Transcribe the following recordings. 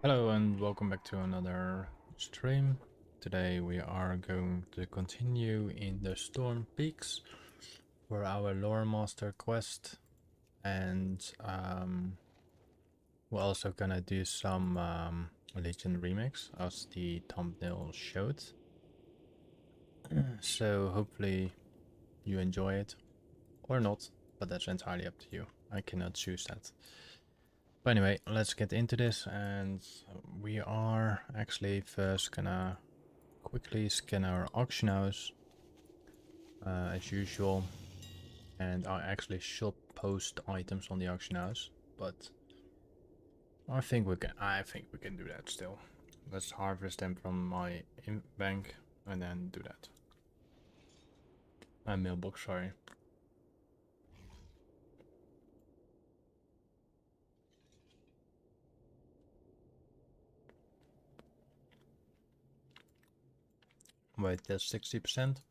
Hello and welcome back to another stream. Today we are going to continue in the Storm Peaks for our Loremaster quest, and we're also gonna do some Legion remix as the thumbnail showed. So hopefully you enjoy it or not, but that's entirely up to you. I cannot choose that. But anyway, let's get into this, and we are actually first gonna quickly scan our auction house as usual, and I actually should post items on the auction house, but I think we can do that still. Let's harvest them from my bank and then do that. My mailbox, sorry. Wait, that's 60%.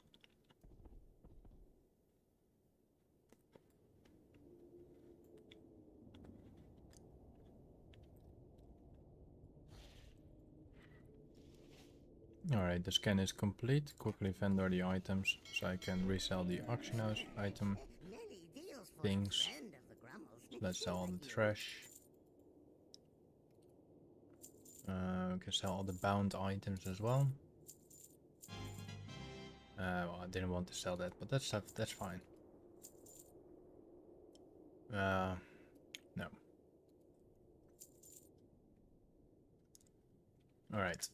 Alright, the scan is complete. Quickly vendor the items so I can resell the auction house item things. Let's sell all the trash. We can sell all the bound items as well. Well, I didn't want to sell that, but that's fine. No. Alright.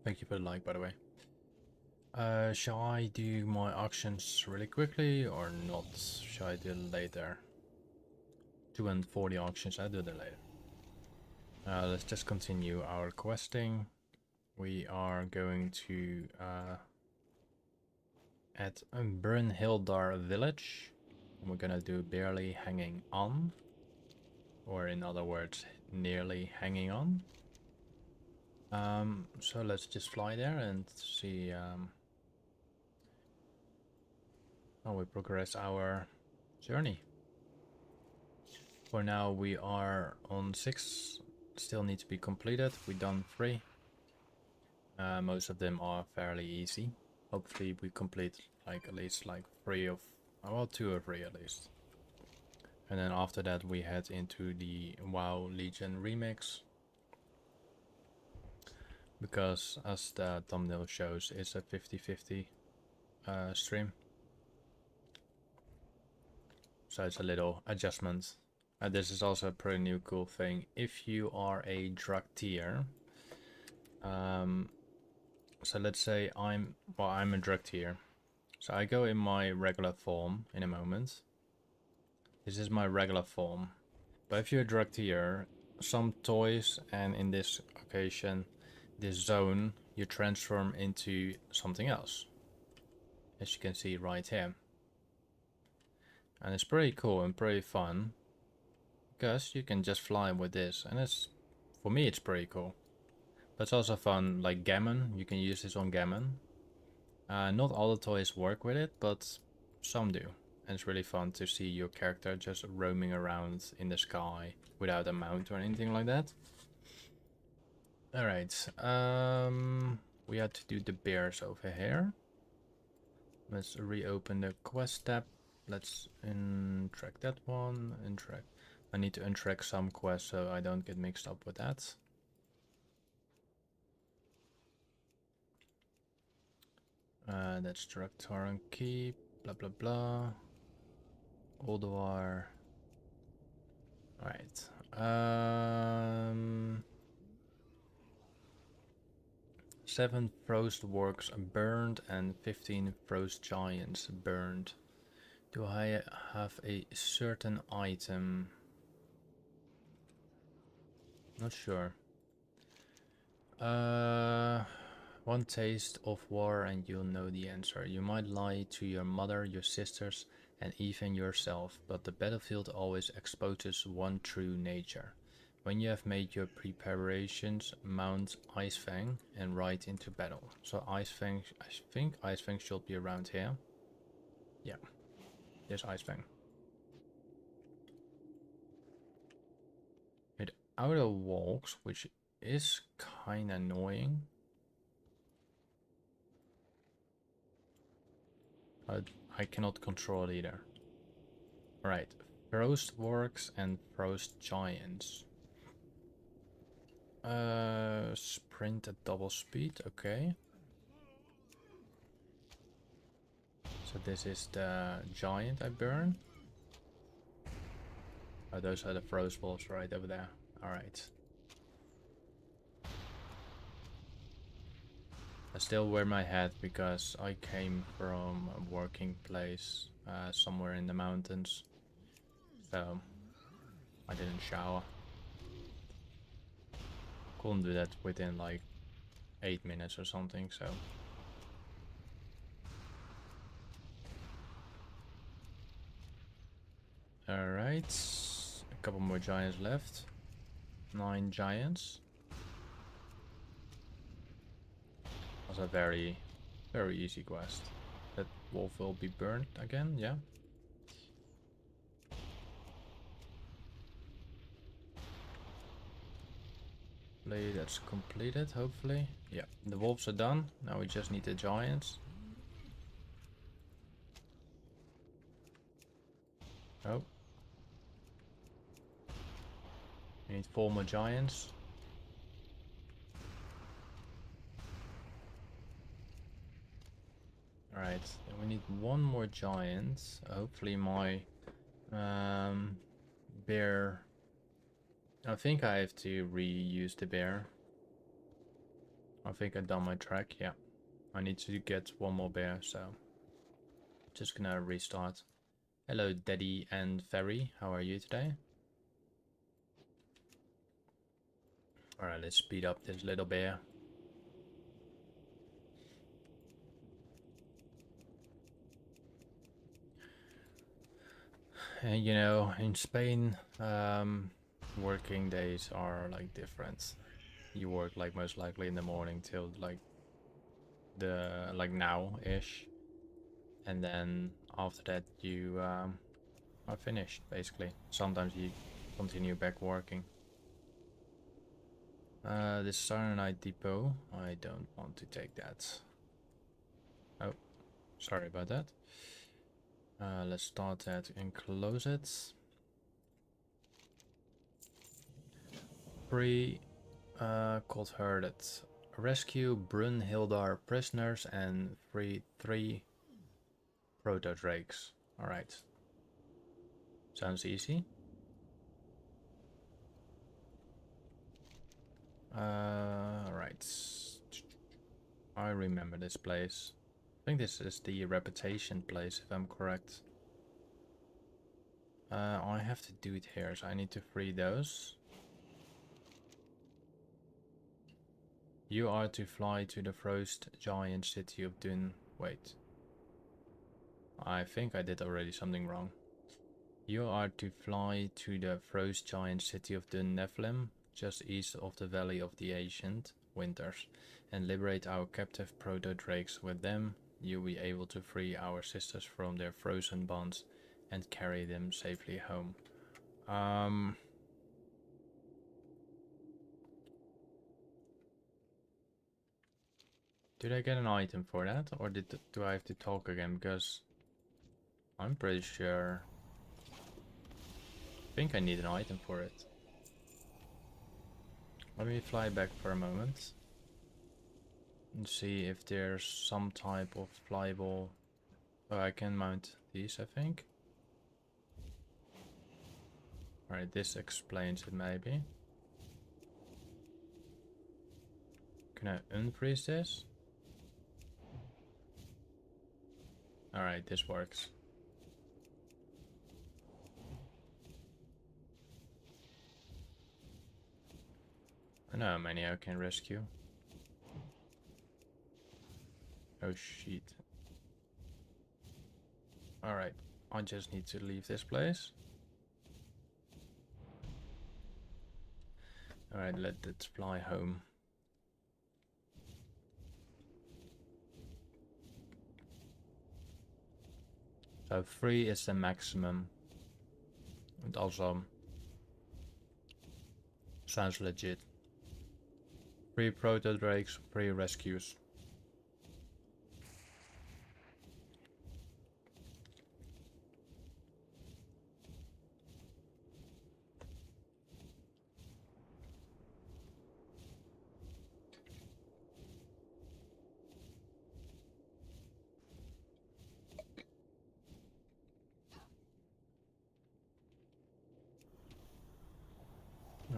Thank you for the like, by the way. Shall I do my auctions really quickly or not? Shall I do it later? 240 auctions, I'll do that later. Let's just continue our questing. We are going to at Brunhildar village. We're gonna do barely hanging on, or in other words, nearly hanging on. So let's just fly there and see how we progress our journey. For now we are on 6, still need to be completed. We've done 3. Most of them are fairly easy. Hopefully we complete like at least like 3 of, well, 2 or 3 at least. And then after that we head into the WoW Legion remix. Because as the thumbnail shows, it's a 50-50 stream. So it's a little adjustment. This is also a pretty new cool thing. If you are a drug tier, so let's say I'm a drug tier. So I go in my regular form in a moment. This is my regular form. But if you're a drug tier, some toys, and in this occasion, this zone, you transform into something else. As you can see right here. And it's pretty cool and pretty fun. Because you can just fly with this. And it's, for me, it's pretty cool. But it's also fun, like Gammon. You can use this on Gammon. Not all the toys work with it, but some do. And it's really fun to see your character just roaming around in the sky without a mount or anything like that. Alright, we had to do the bears over here. Let's reopen the quest tab. Let's untrack that one. I need to untrack some quests so I don't get mixed up with that. That's Draktaran Keep, blah blah blah. Oldwar. Alright. 7 Frost Works burned and 15 Frost Giants burned. Do I have a certain item? Not sure. One taste of war and you'll know the answer. You might lie to your mother, your sisters, and even yourself, but the battlefield always exposes one true nature. When you have made your preparations, mount Icefang and ride into battle. So Icefang, I think Icefang should be around here. Yeah, there's Icefang. It outer walks, which is kind of annoying. But I cannot control it either. Right, Frost Works and Frost Giants. Sprint at double speed, okay. So this is the giant I burn. Oh, those are the frost wolves right over there. Alright. I still wear my hat because I came from a working place somewhere in the mountains. So I didn't shower. Couldn't do that within like 8 minutes or something, so. Alright. A couple more giants left. 9 giants. Was a very easy quest. That wolf will be burned again, yeah. Play that's completed, hopefully. Yeah, the wolves are done. Now we just need the giants. Oh. We need 4 more giants. Alright, then we need 1 more giant. Hopefully my bear... I think I have to reuse the bear. I think I've done my track, yeah. I need to get 1 more bear, so... Just gonna restart. Hello Daddy and Ferry, how are you today? Alright, let's speed up this little bear. And you know, in Spain, working days are like different. You work like most likely in the morning till like now-ish. And then after that you are finished basically. Sometimes you continue back working. This Cyanide Depot, I don't want to take that. Oh, sorry about that. Let's start that and close it. Free cold herded. Rescue Brunhildar prisoners and free 3 proto-drakes. Alright. Sounds easy. Right. I remember this place. I think this is the reputation place, if I'm correct. I have to do it here, so I need to free those. You are to fly to the frost giant city of Dun. Wait. I think I did already something wrong. You are to fly to the frost giant city of Dun Nephilim, just east of the Valley of the Ancient Winters, and liberate our captive proto-drakes. With them, you'll be able to free our sisters from their frozen bonds and carry them safely home. Did I get an item for that, or do I have to talk again? Because I'm pretty sure... I think I need an item for it. Let me fly back for a moment and see if there's some type of flyable... Oh, I can mount these, I think. Alright, this explains it maybe. Can I unfreeze this? Alright, this works. I know how many I can rescue. Oh shit. Alright, I just need to leave this place. Alright, let's fly home. So 3 is the maximum. And also... Sounds legit. 3 proto drakes, 3 rescues.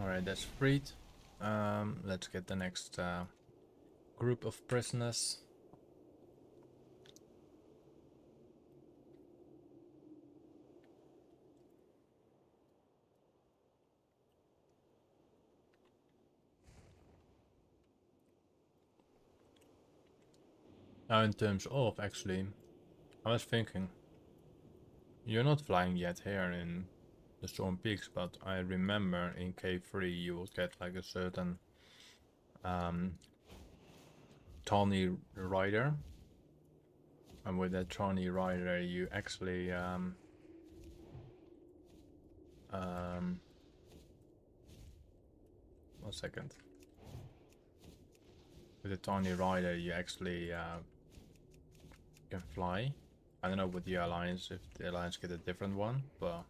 Alright, that's freed. Let's get the next group of prisoners. Now in terms of, actually, I was thinking, you're not flying yet here in the Storm Peaks, but I remember in K3 you will get like a certain tawny rider, and with that tawny rider you actually 1 second. With the tawny rider you actually can fly. I don't know with the alliance if the alliance get a different one, but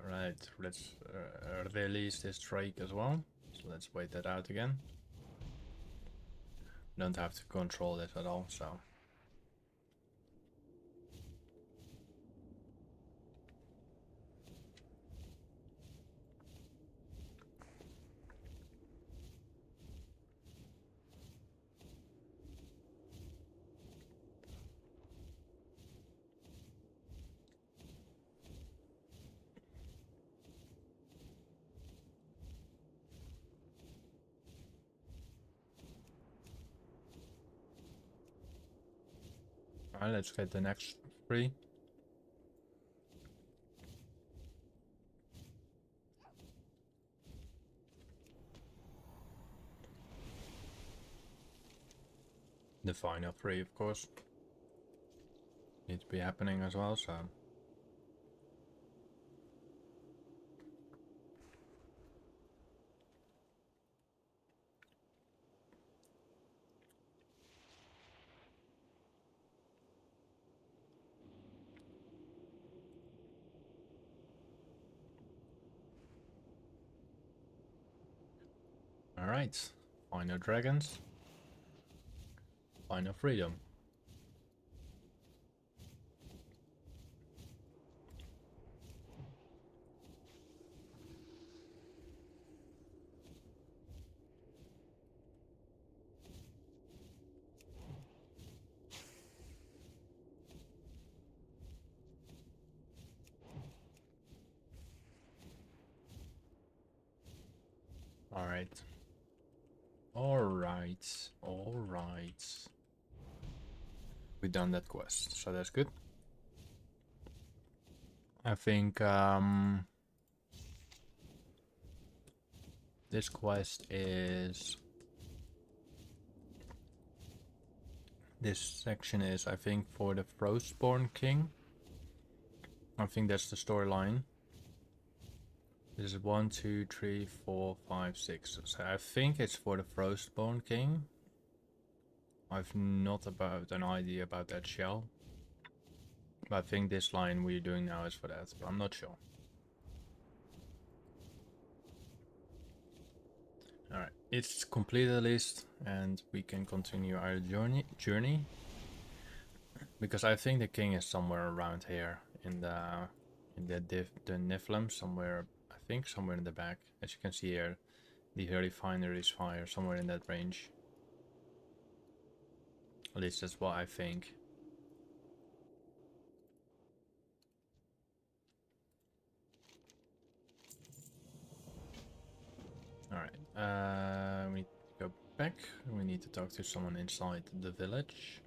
alright, let's release this Drake as well. So let's wait that out again. Don't have to control this at all, so. Alright, let's get the next 3. The final 3, of course, need to be happening as well, so. Alright, final dragons, final freedom. Alright. Alright. We've done that quest, so that's good. I think this quest is... This section is, I think, for the Frostborn King. I think that's the storyline. This is 1, 2, 3, 4, 5, 6. So I think it's for the Frostborn King. I've not about an idea about that shell. But I think this line we're doing now is for that, but I'm not sure. Alright, it's complete at least, and we can continue our journey. Because I think the king is somewhere around here in the Niflheim, somewhere, I think somewhere in the back. As you can see here, the refinery's fire, somewhere in that range. At least that's what I think. Alright, we need to go back. We need to talk to someone inside the village.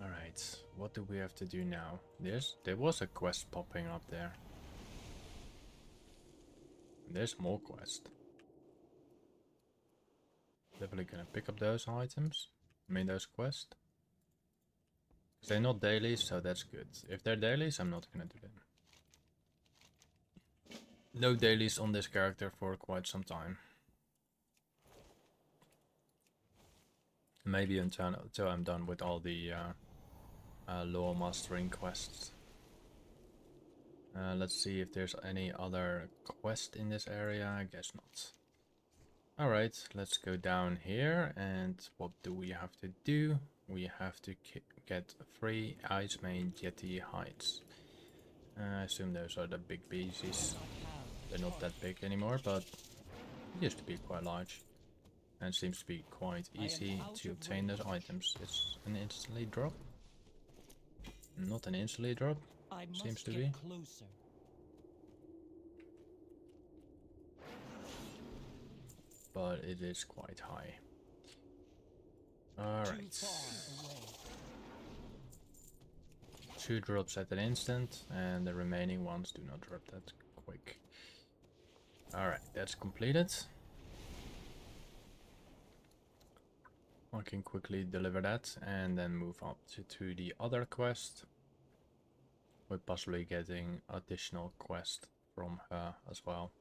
Alright, what do we have to do now? There was a quest popping up there. There's more quest. Definitely gonna pick up those items. I mean those quests. They're not dailies, so that's good. If they're dailies, I'm not gonna do them. No dailies on this character for quite some time. Maybe until I'm done with all the lore mastering quests. Let's see if there's any other quest in this area. I guess not. Alright, let's go down here, and what do we have to do? We have to get 3 Ice Mane Yeti hides. I assume those are the big beasties. They're not that big anymore, but used to be quite large. And seems to be quite easy to obtain those items. It's an instantly drop. Not an instantly drop, seems to be. Closer. But it is quite high. Alright. 2 drops at an instant, and the remaining ones do not drop that quick. Alright, that's completed. I can quickly deliver that and then move up to the other quest. We're possibly getting additional quest from her as well.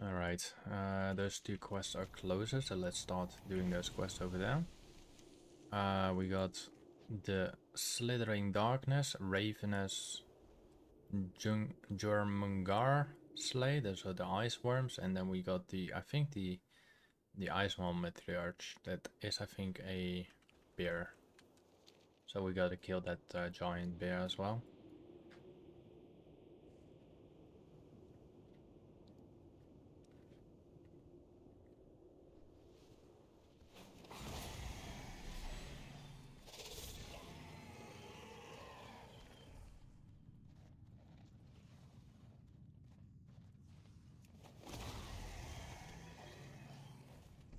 Alright, those 2 quests are closer, so let's start doing those quests over there. We got the Slithering Darkness, Ravenous Jormungar Slay, those are the ice worms, and then we got the, I think the Ice One Matriarch, that is I think a bear. So we gotta kill that giant bear as well.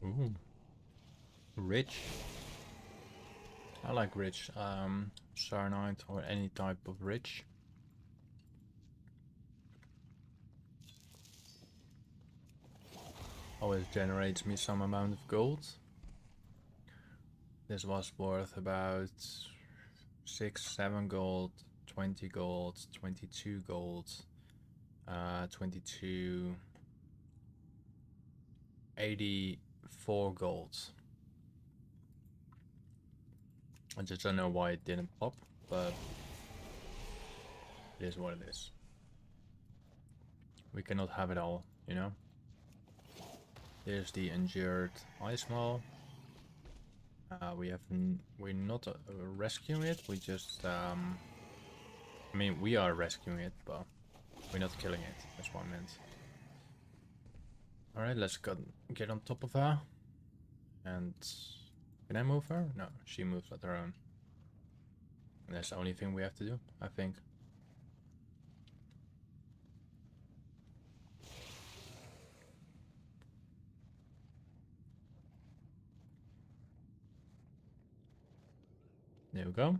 Ooh. Rich. I like rich. Sarnite or any type of rich. Always generates me some amount of gold. This was worth about 6, 7 gold, 20 gold, 22 gold, 22, 84 gold. I just don't know why it didn't pop, but it is what it is. We cannot have it all, you know? Here's the Endured Ice Maul. We're not rescuing it, we just, I mean, we are rescuing it, but we're not killing it, that's what I meant. Alright, let's get on top of her. And can I move her? No, she moves at her own. And that's the only thing we have to do, I think. There we go.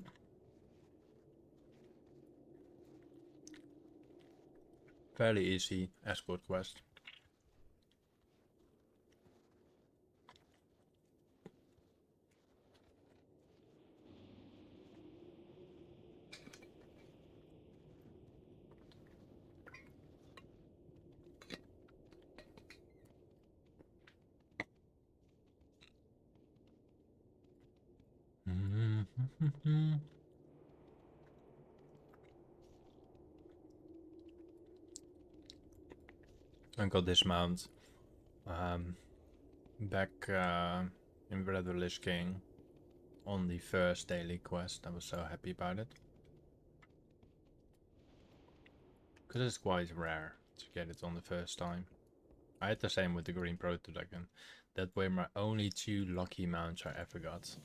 Fairly easy escort quest. I got this mount back in Breath of the Lich King on the first daily quest. I was so happy about it. Because it's quite rare to get it on the first time. I had the same with the Green Proto-Dragon. That were my only 2 lucky mounts I ever got.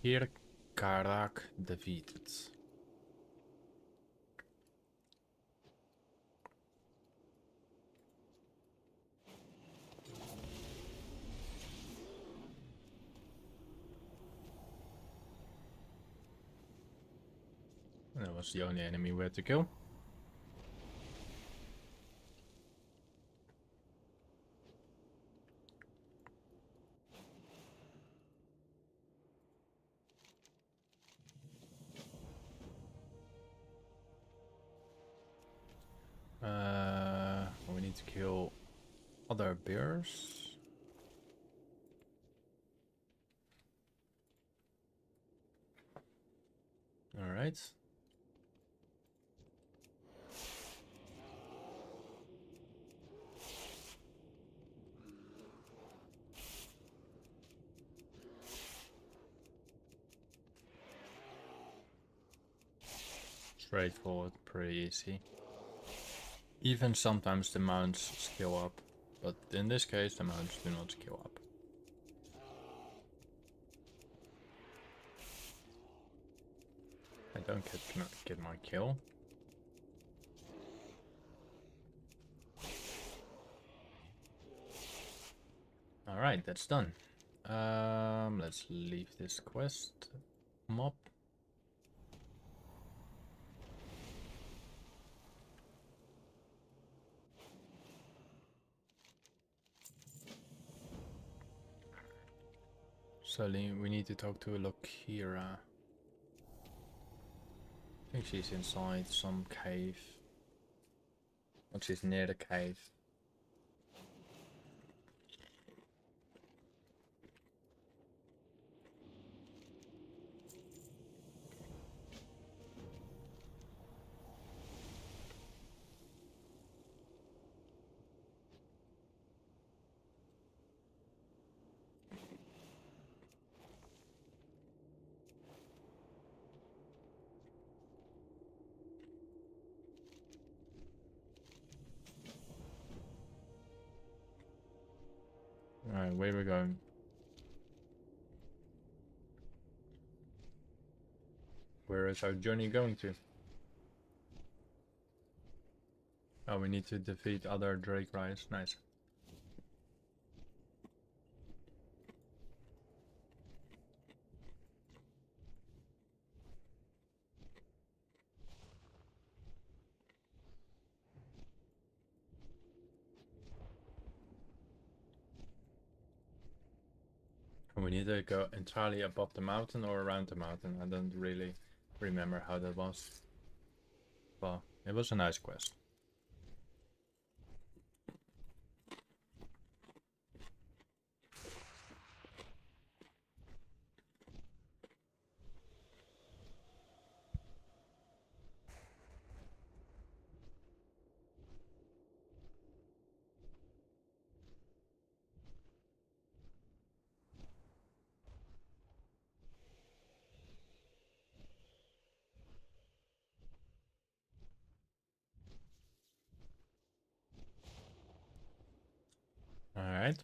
Here, Karak defeated. That was the only enemy we had to kill. We need to kill other bears. All right. Straightforward, pretty easy. Even sometimes the mounts skill up, but in this case the mounts do not skill up. I don't get my kill. Alright, that's done. Let's leave this quest mob. So we need to talk to Lokira. I think she's inside some cave. Or she's near the cave. Alright, where are we going? Where is our journey going to? Oh, we need to defeat other Drake Rise. Nice. We need to go entirely above the mountain or around the mountain. I don't really remember how that was. But it was a nice quest. Alright.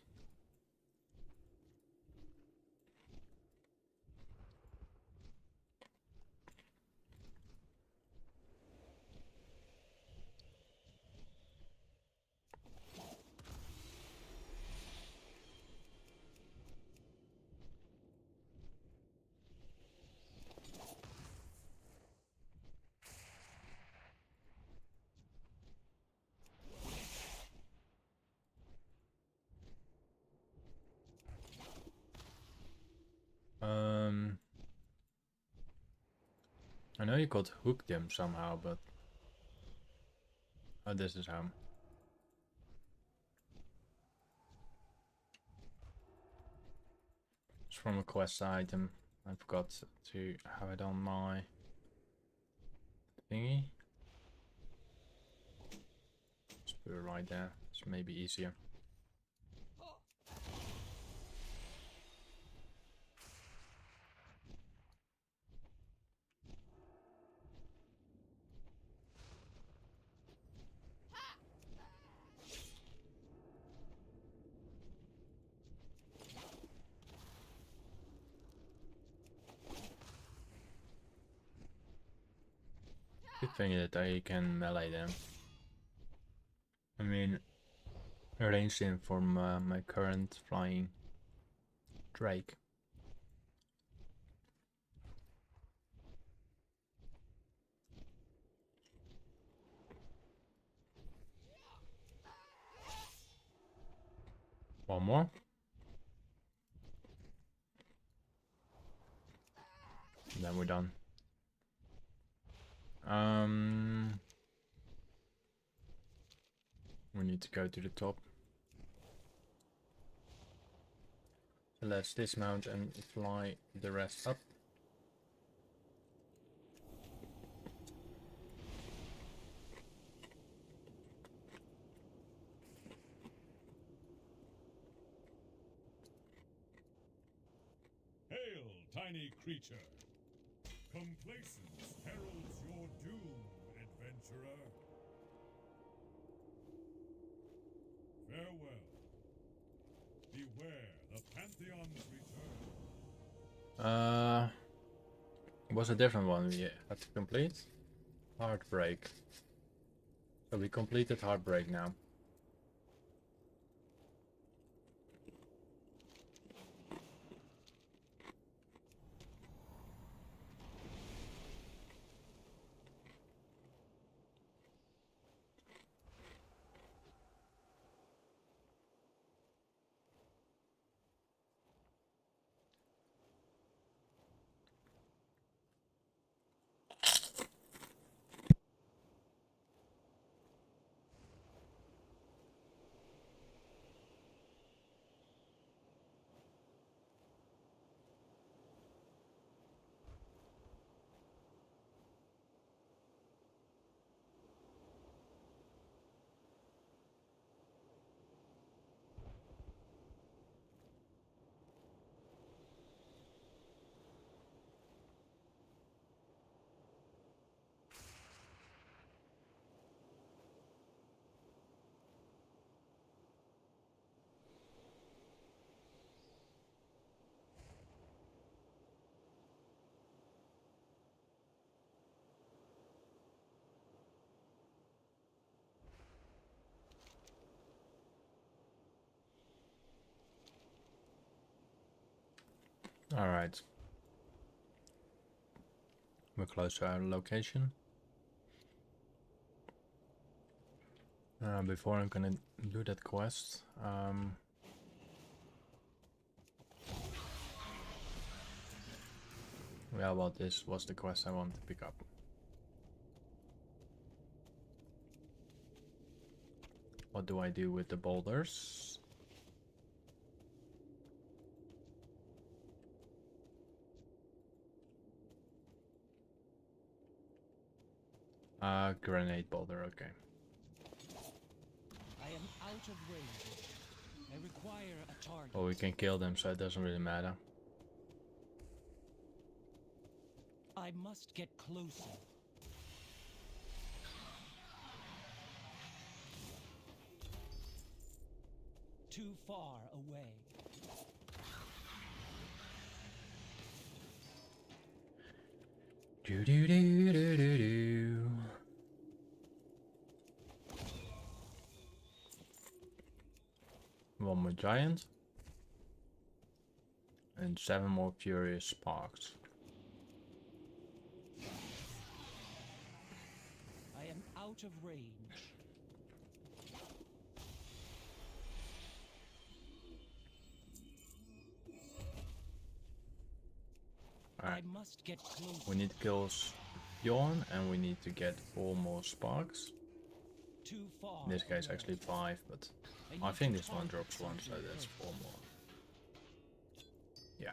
I know you could hook them somehow, but... Oh, this is how. It's from a quest item. I forgot to have it on my thingy. Let's put it right there. It's maybe easier. Good thing that I can melee them. I mean, ranged in from my current flying Drake. One more. And then we're done. We need to go to the top. So let's dismount and fly the rest up. Hail, tiny creature! Complacence heralds your doom, adventurer. Farewell. Beware the Pantheon's return. Was a different one we had to complete. Heartbreak. So we completed Heartbreak now. Alright. We're close to our location. Before I'm gonna do that quest, yeah, well, this was the quest I wanted to pick up. What do I do with the boulders? Grenade boulder, okay. I am out of range. I require a target. Well, we can kill them, so it doesn't really matter. I must get closer. Too far away. Do do do do do do. One more giant. And 7 more furious sparks. I am out of range. Alright. I must get closer. We need to kill Bjorn and we need to get 4 more sparks. Too far. In this case away. actually 5, but need I think to this one target drops 1, so something that's first. 4 more. Yeah.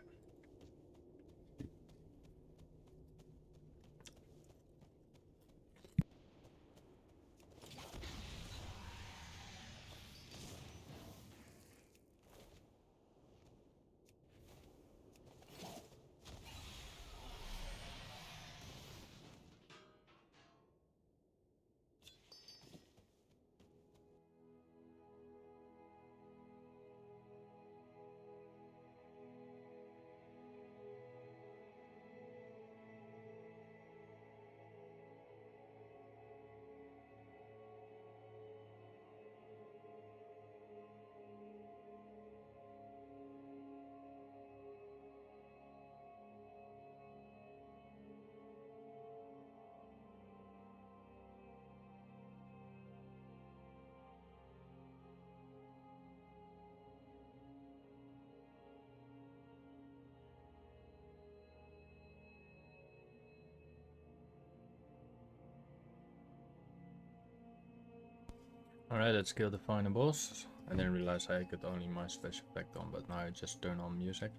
Alright, let's kill the final boss. I didn't realize I could only my special effect on, but now I just turn on music.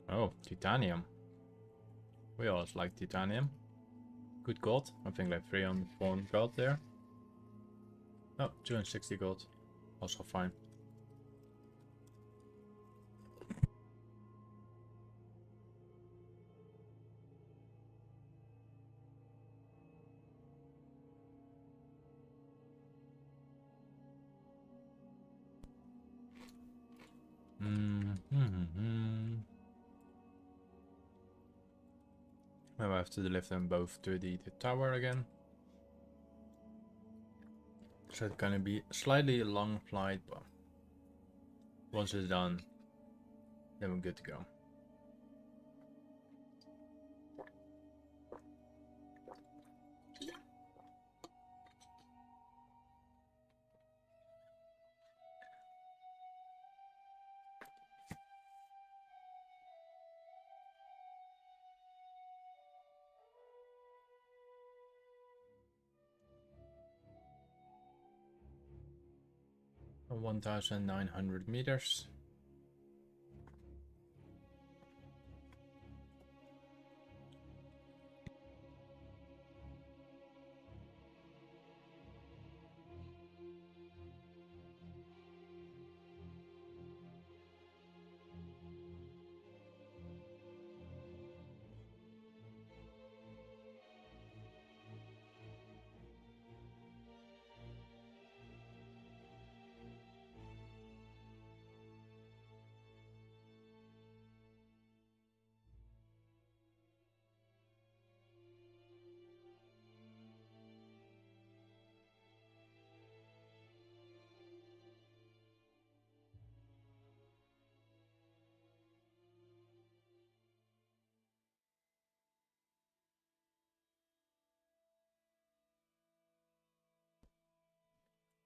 Oh, titanium. We always like titanium. Good gold. I think like 300, 400 gold there. Oh, 260 gold. Also fine. Now I have to deliver them both to the tower again. So it's gonna be a slightly long flight, but once it's done, then we're good to go. For 1,900 meters.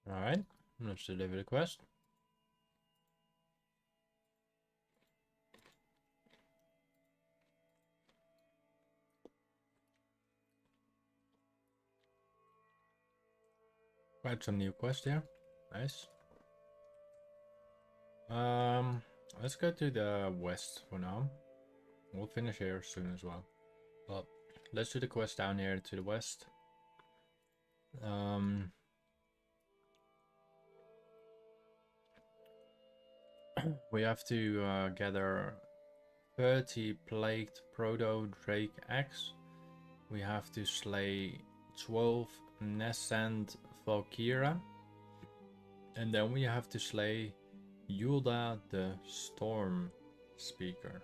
Alright, let's deliver the quest. Quite some new quests here. Nice. Let's go to the west for now. We'll finish here soon as well. But let's do the quest down here to the west. We have to gather 30 plagued proto-drake eggs. We have to slay 12 Nescent Valkyra. And then we have to slay Yulda the Storm Speaker.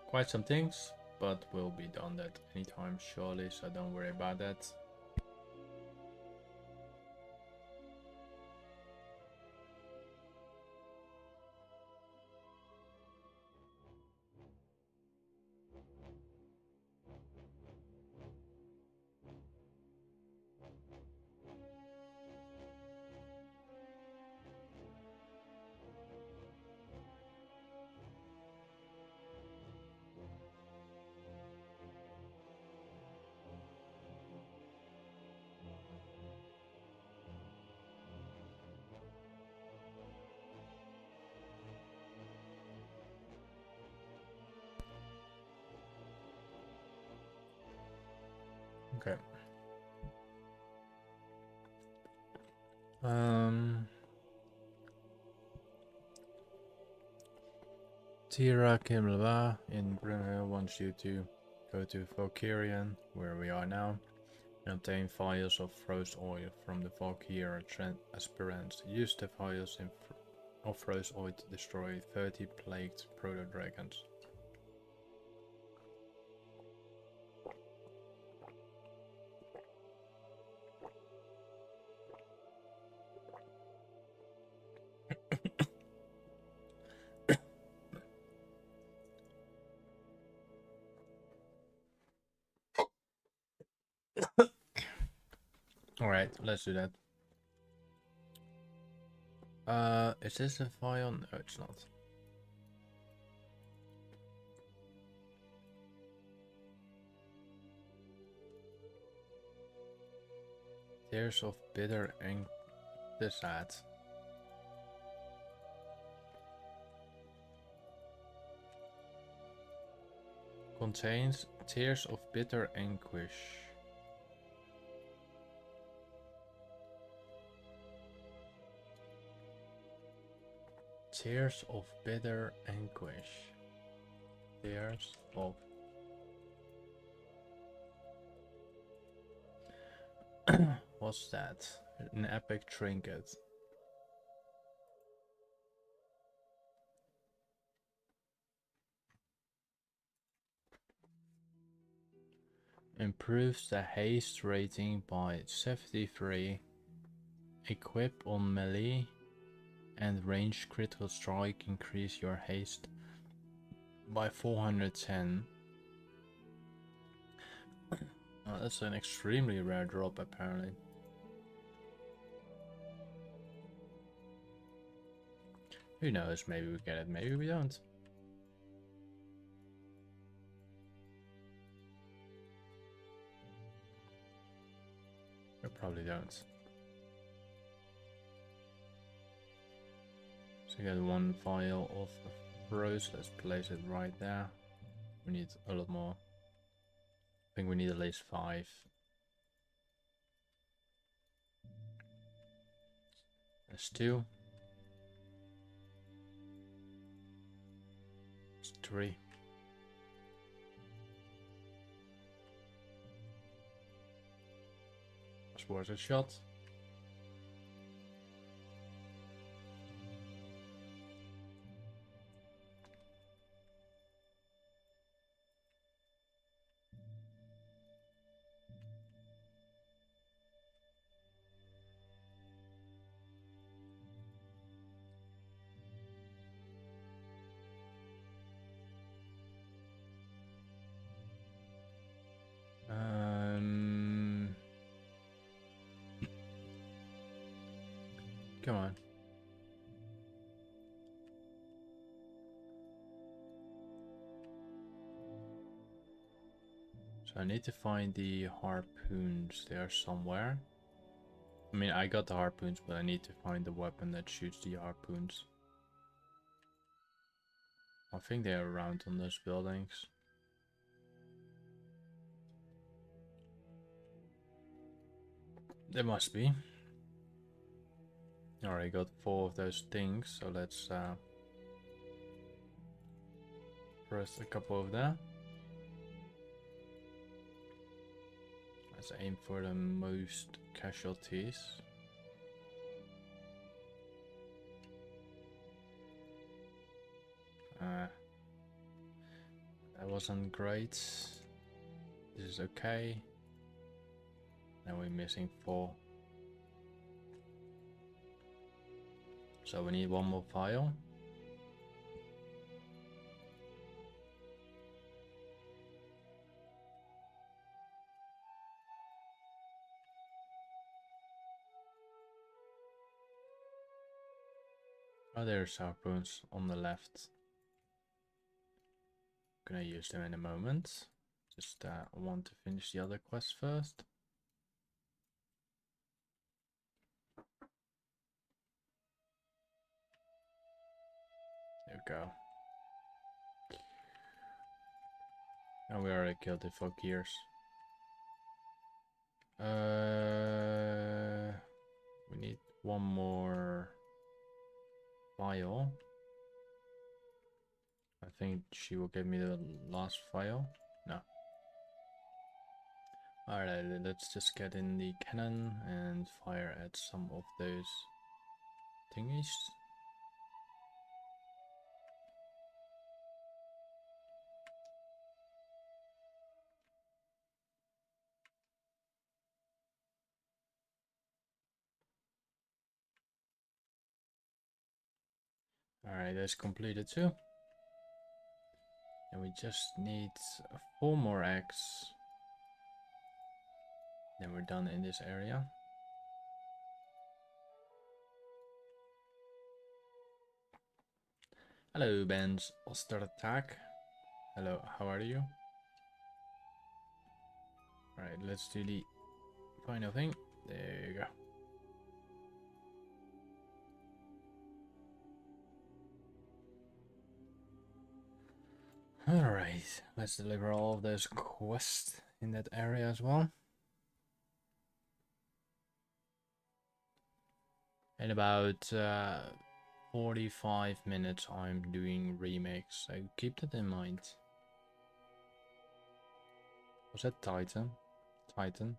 Quite some things, but we'll be done that anytime surely, so don't worry about that. Okay. Tira Kimlva in Brunel wants you to go to Valkyrian, where we are now, and obtain vials of frost oil from the Valkyria aspirants. Use the vials of frost oil to destroy 30 plagued proto-dragons. Alright, let's do that. Is this a file? No, it's not. Tears of bitter and this ad. Contains tears of bitter anguish. Tears of bitter anguish. Tears of what's that? An epic trinket. Improves the haste rating by 73. Equip on melee and range critical strike. Increase your haste by 410. Oh, that's an extremely rare drop apparently. Who knows, maybe we get it, maybe we don't. We probably don't. So we got one file of rose, let's place it right there. We need a lot more. I think we need at least 5. That's 2. That's 3. That's worth a shot. Come on. So I need to find the harpoons. They are somewhere. I mean, I got the harpoons, but I need to find the weapon that shoots the harpoons. I think they are around on those buildings. There must be. Alright, got 4 of those things, so let's press a couple of them. Let's aim for the most casualties. That wasn't great. This is okay. Now we're missing 4. So we need one more file. Oh, there's harpoons on the left. Gonna use them in a moment. Just want to finish the other quest first. There we go. And we already killed the Fakirs. We need one more file. I think she will give me the last file. No. Alright, let's just get in the cannon and fire at some of those thingies. Alright, that's completed too. And we just need 4 more eggs. Then we're done in this area. Hello, Ben's zul'drak. Hello, how are you? Alright, let's do the final thing. There you go. Alright, let's deliver all of those quests in that area as well. In about 45 minutes I'm doing remakes, so keep that in mind. Was that Titan? Titan?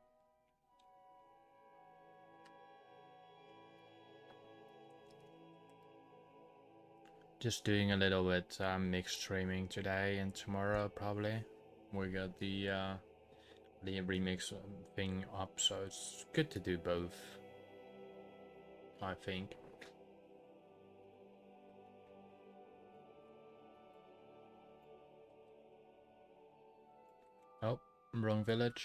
Just doing a little bit mixed streaming today and tomorrow probably. We got the remix thing up, so it's good to do both, I think. Oh, wrong village.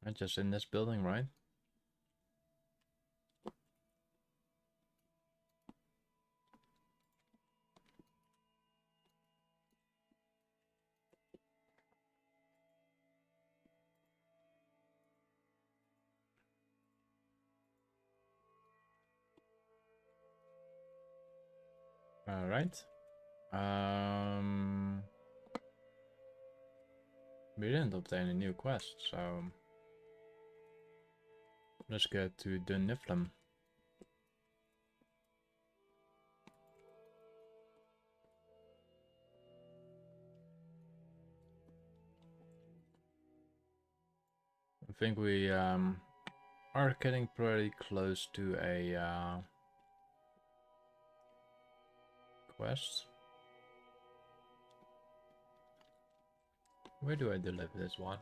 I'm just in this building, right? Alright. We didn't obtain a new quest, so let's get to Duniflem. I think we are getting pretty close to a quest. Where do I deliver this one?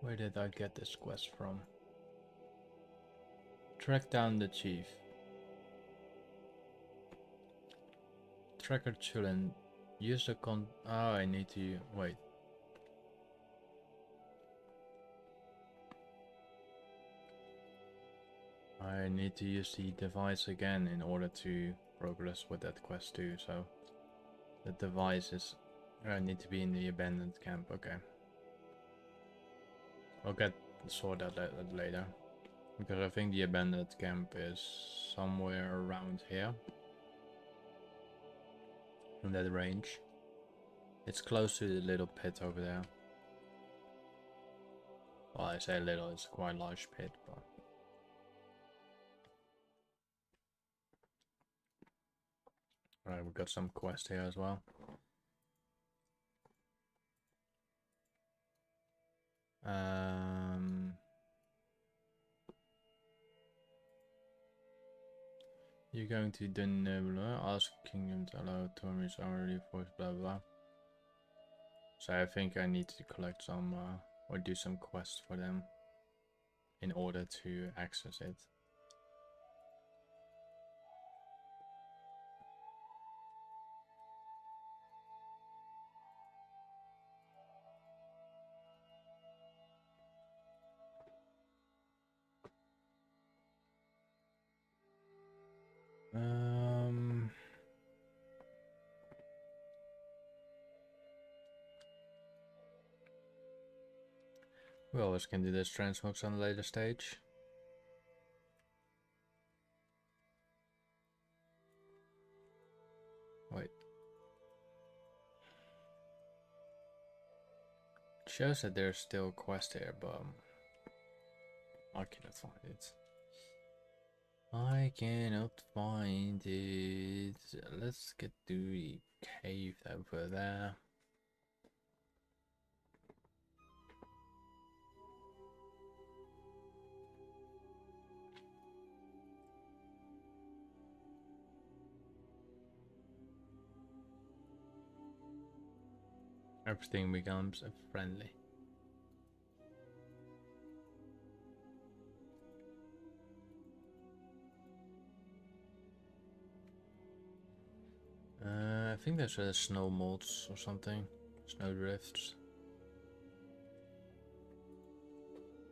Where did I get this quest from? Track down the chief. Tracker Chulin. Use the oh, I need to wait. I need to use the device again in order to progress with that quest too, so the device is I need to be in the abandoned camp. Okay, I'll get sorted out later, because I think the abandoned camp is somewhere around here in that range. It's close to the little pit over there. Well, I say little, it's a quite large pit, but alright, we got some quest here as well. You're going to Dunebla, ask Kingdom to allow tourneys already force blah blah. So I think I need to collect some or do some quests for them in order to access it. We always can do this transmogs on a later stage. Wait. It shows that there's still a quest here, but I cannot find it. I cannot find it. Let's get to the cave over there. everything becomes friendly. I think there's snow molds or something. Snow drifts.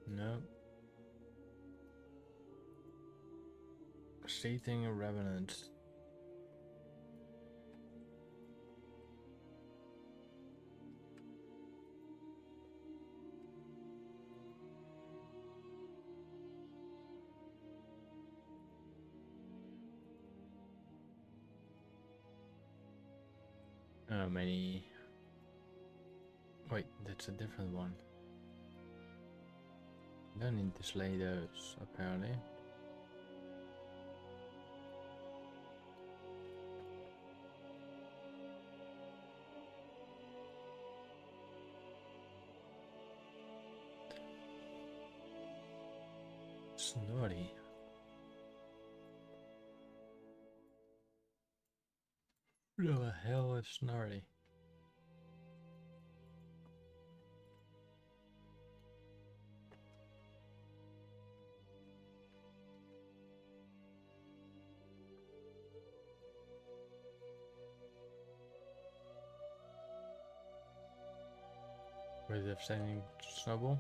No. Stating a revenant. Oh, many. Wait, that's a different one. Don't need to slay those, apparently. Snorty. Who the hell is Snorty? Where's the standing snowball?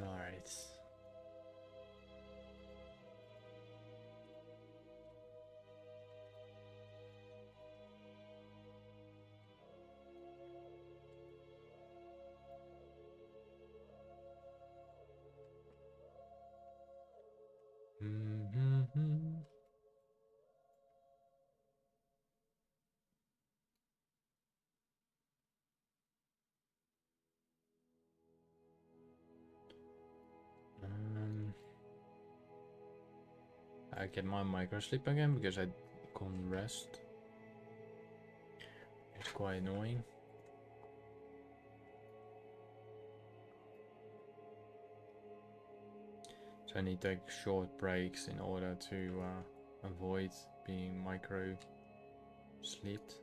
Alright. I get my micro sleep again because I couldn't rest. It's quite annoying. So I need to take short breaks in order to avoid being micro sleeped.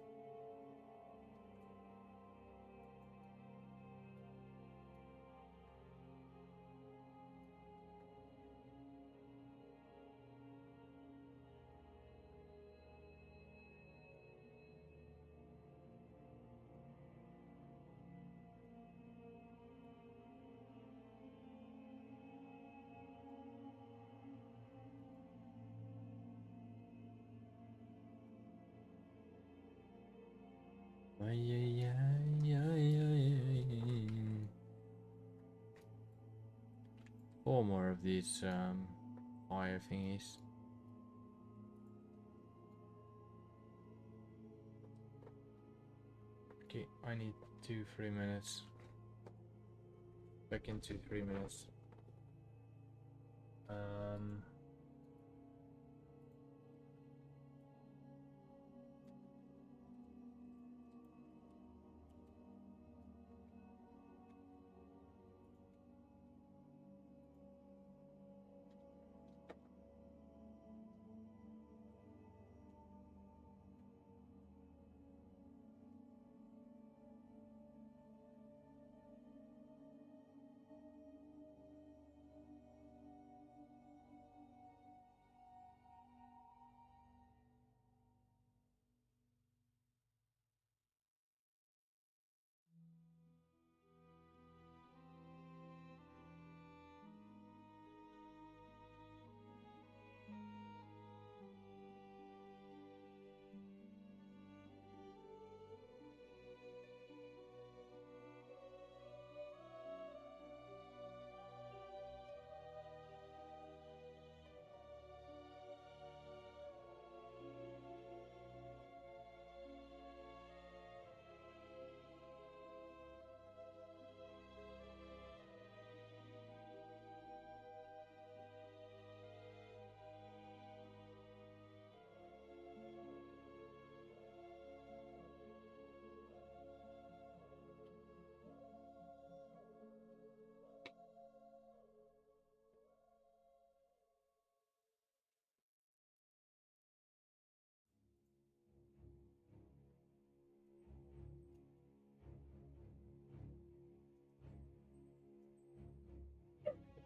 Four more of these fire thingies. Okay, I need 2-3 minutes. Back into 3 minutes.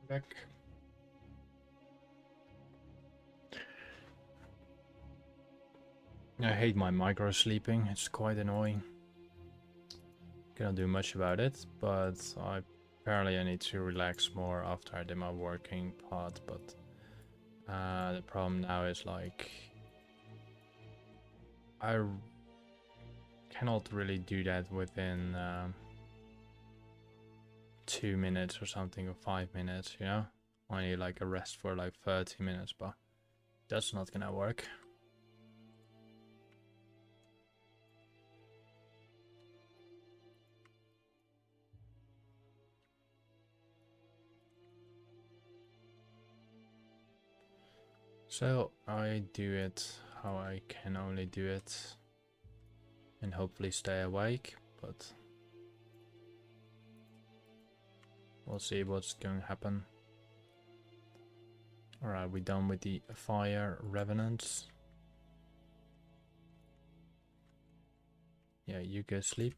Back. I hate my micro sleeping, it's quite annoying. Cannot do much about it, but apparently I need to relax more after I did my working part, but the problem now is like I cannot really do that within 2 minutes or something, or 5 minutes, you know? I need like a rest for like 30 minutes, but that's not gonna work. So I do it how I can only do it and hopefully stay awake, but we'll see what's going to happen. Alright, we're done with the fire revenants. Yeah, you go sleep.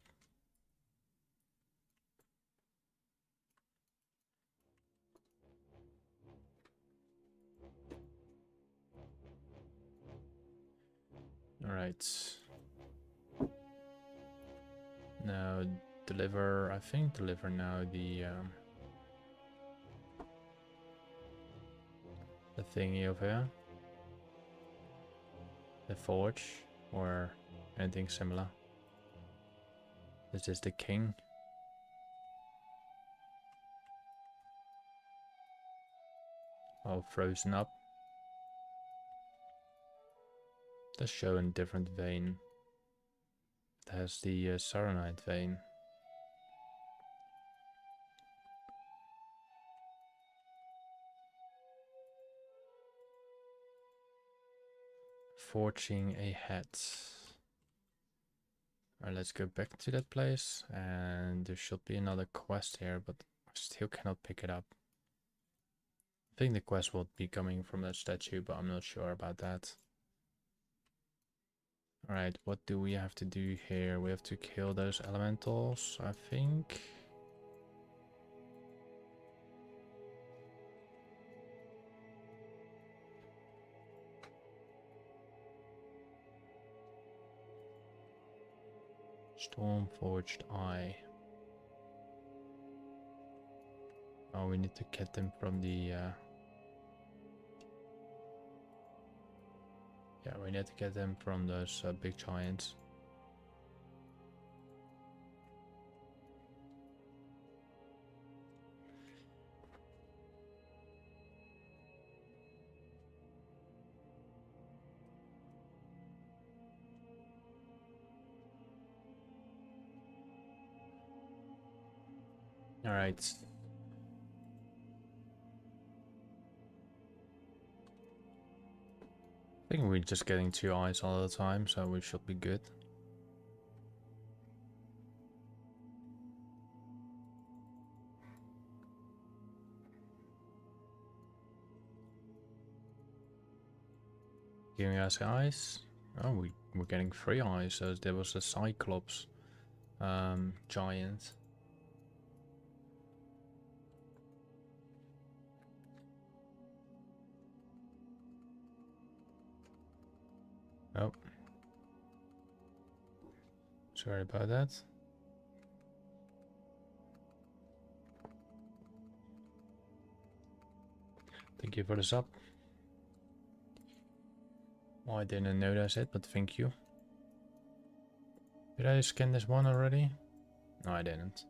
Alright. Now deliver, I think deliver now the thingy over here. The forge or anything similar. This is the king. All frozen up. Does show in different vein. It has the Saronite vein. Forging a hat. Alright, let's go back to that place, and there should be another quest here, but I still cannot pick it up. I think the quest will be coming from that statue, but I'm not sure about that. Alright, what do we have to do here? We have to kill those elementals, I think. Stormforged Eye. Oh, we need to get them from the... Yeah, we need to get them from those big giants. Alright. I think we're just getting 2 eyes all the time, so we should be good. Giving us eyes. Oh, we're getting 3 eyes, so there was a Cyclops giant. Oh. Sorry about that. Thank you for the sub. Oh, I didn't notice it, but thank you. Did I scan this one already? No, I didn't.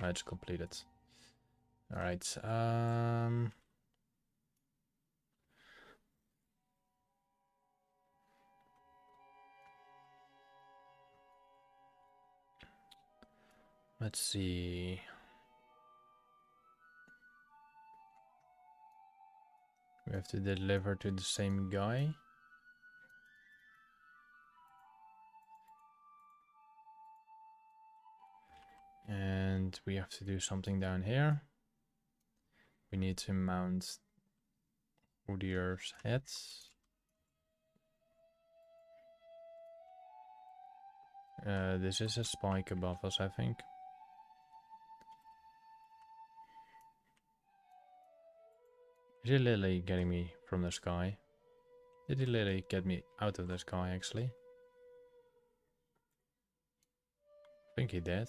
No, it's completed. Alright, let's see. We have to deliver to the same guy. And we have to do something down here. We need to mount Udyr's head. This is a spike above us, I think. Is he literally getting me from the sky? Did he literally get me out of the sky, actually? I think he did.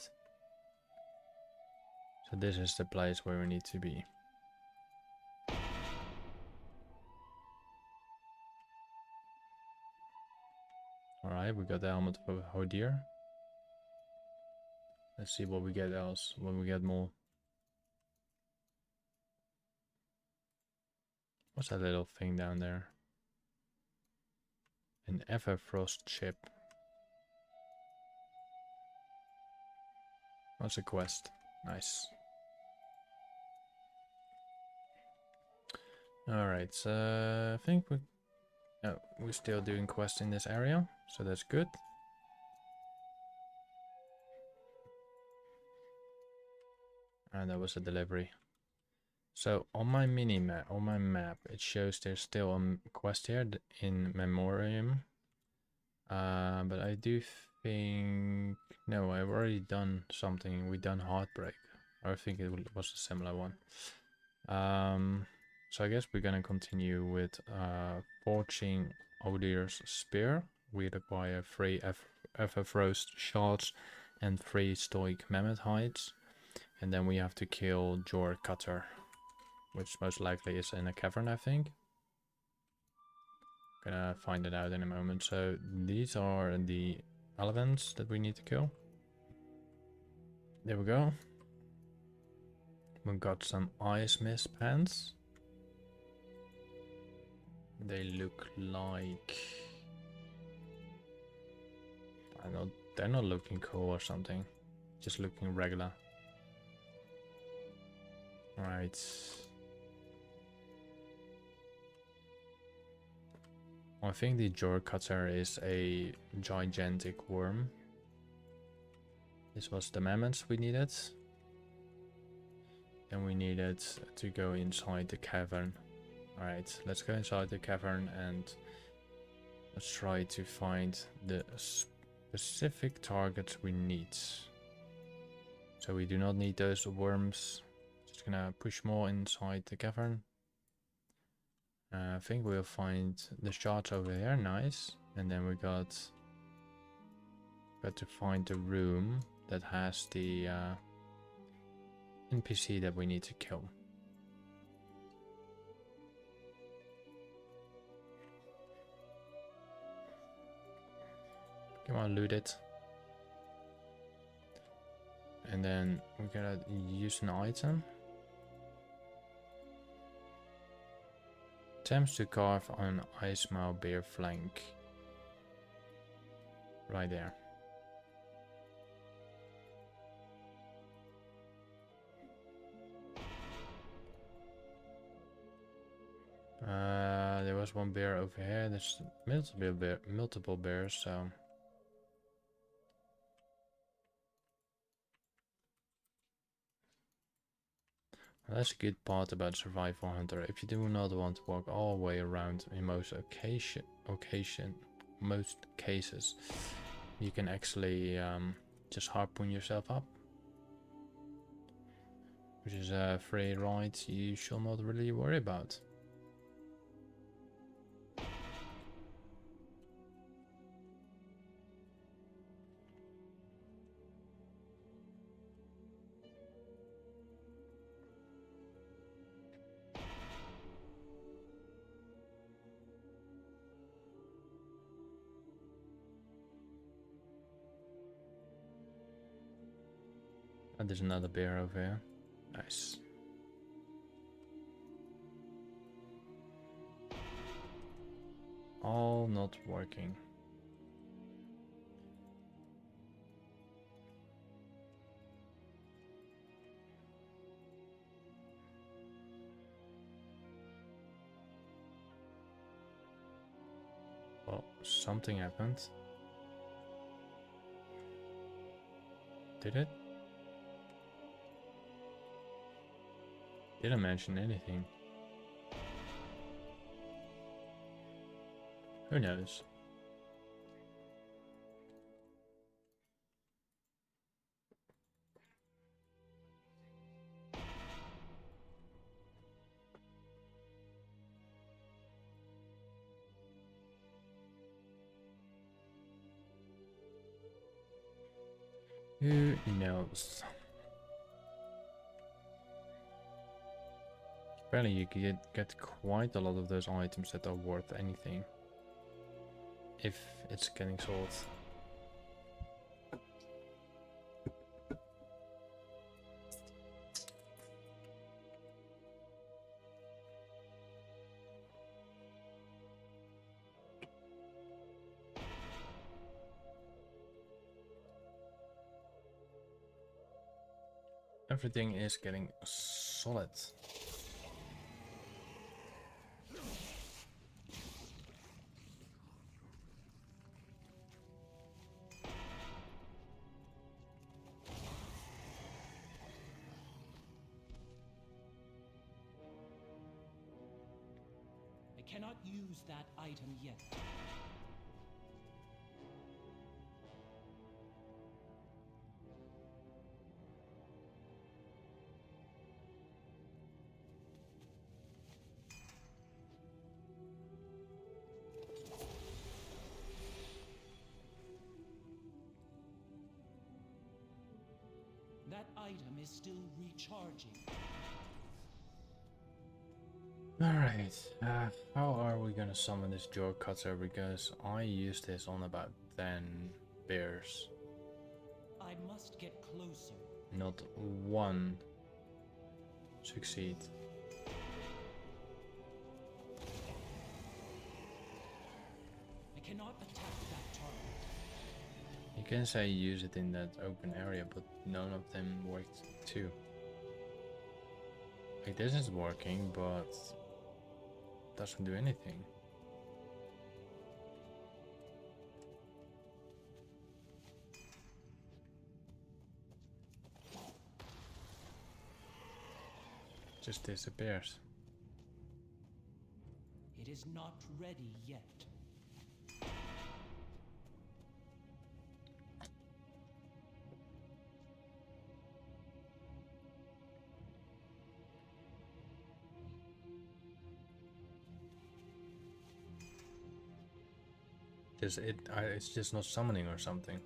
So this is the place where we need to be. Alright, we got the helmet of Hodir. Let's see what we get else, when we get more. What's that little thing down there? An Everfrost chip. What's a quest? Nice. Alright, so I think we're still doing quests in this area, so that's good. And that was a delivery. So on my mini-map, on my map, it shows there's still a quest here in Memoriam. But I do think... No, I've already done something. We've done Heartbreak. I think it was a similar one. So I guess we're gonna continue with forging Odir's spear. We acquire 3 Everfrost shards and 3 stoic mammoth hides. And then we have to kill Jor Cutter, which most likely is in a cavern, I think. Gonna find it out in a moment. So these are the elephants that we need to kill. There we go. We got some ice mist pants. They look like... I don't know, they're not looking cool or something. Just looking regular. Right. I think the Jor Cutter is a gigantic worm. This was the mammoths we needed. And we needed to go inside the cavern. Alright, let's go inside the cavern and let's try to find the specific targets we need. So we do not need those worms. Just gonna push more inside the cavern. I think we'll find the shards over here, nice. And then we got to find the room that has the NPC that we need to kill. Come on, loot it. And then we gotta use an item. Attempts to carve on Icemail bear flank. Right there. There was one bear over here. There's multiple bears, so... That's a good part about Survival Hunter. If you do not want to walk all the way around in most cases, you can actually just harpoon yourself up. Which is a free ride you should not really worry about. And there's another bear over here. Nice. All not working. Well, something happened. Did it? Didn't mention anything. Who knows? Who knows? Apparently you can get quite a lot of those items that are worth anything. If it's getting sold. Everything is getting solid. I cannot use that item yet. That item is still recharging. Alright, how are we gonna summon this jaw cutter? Because I used this on about 10 bears. I must get closer. Not one succeed. I cannot attack that target. You can say use it in that open area, but none of them worked too. Like this is working, but doesn't do anything. Just disappears. It is not ready yet. It's just not summoning or something.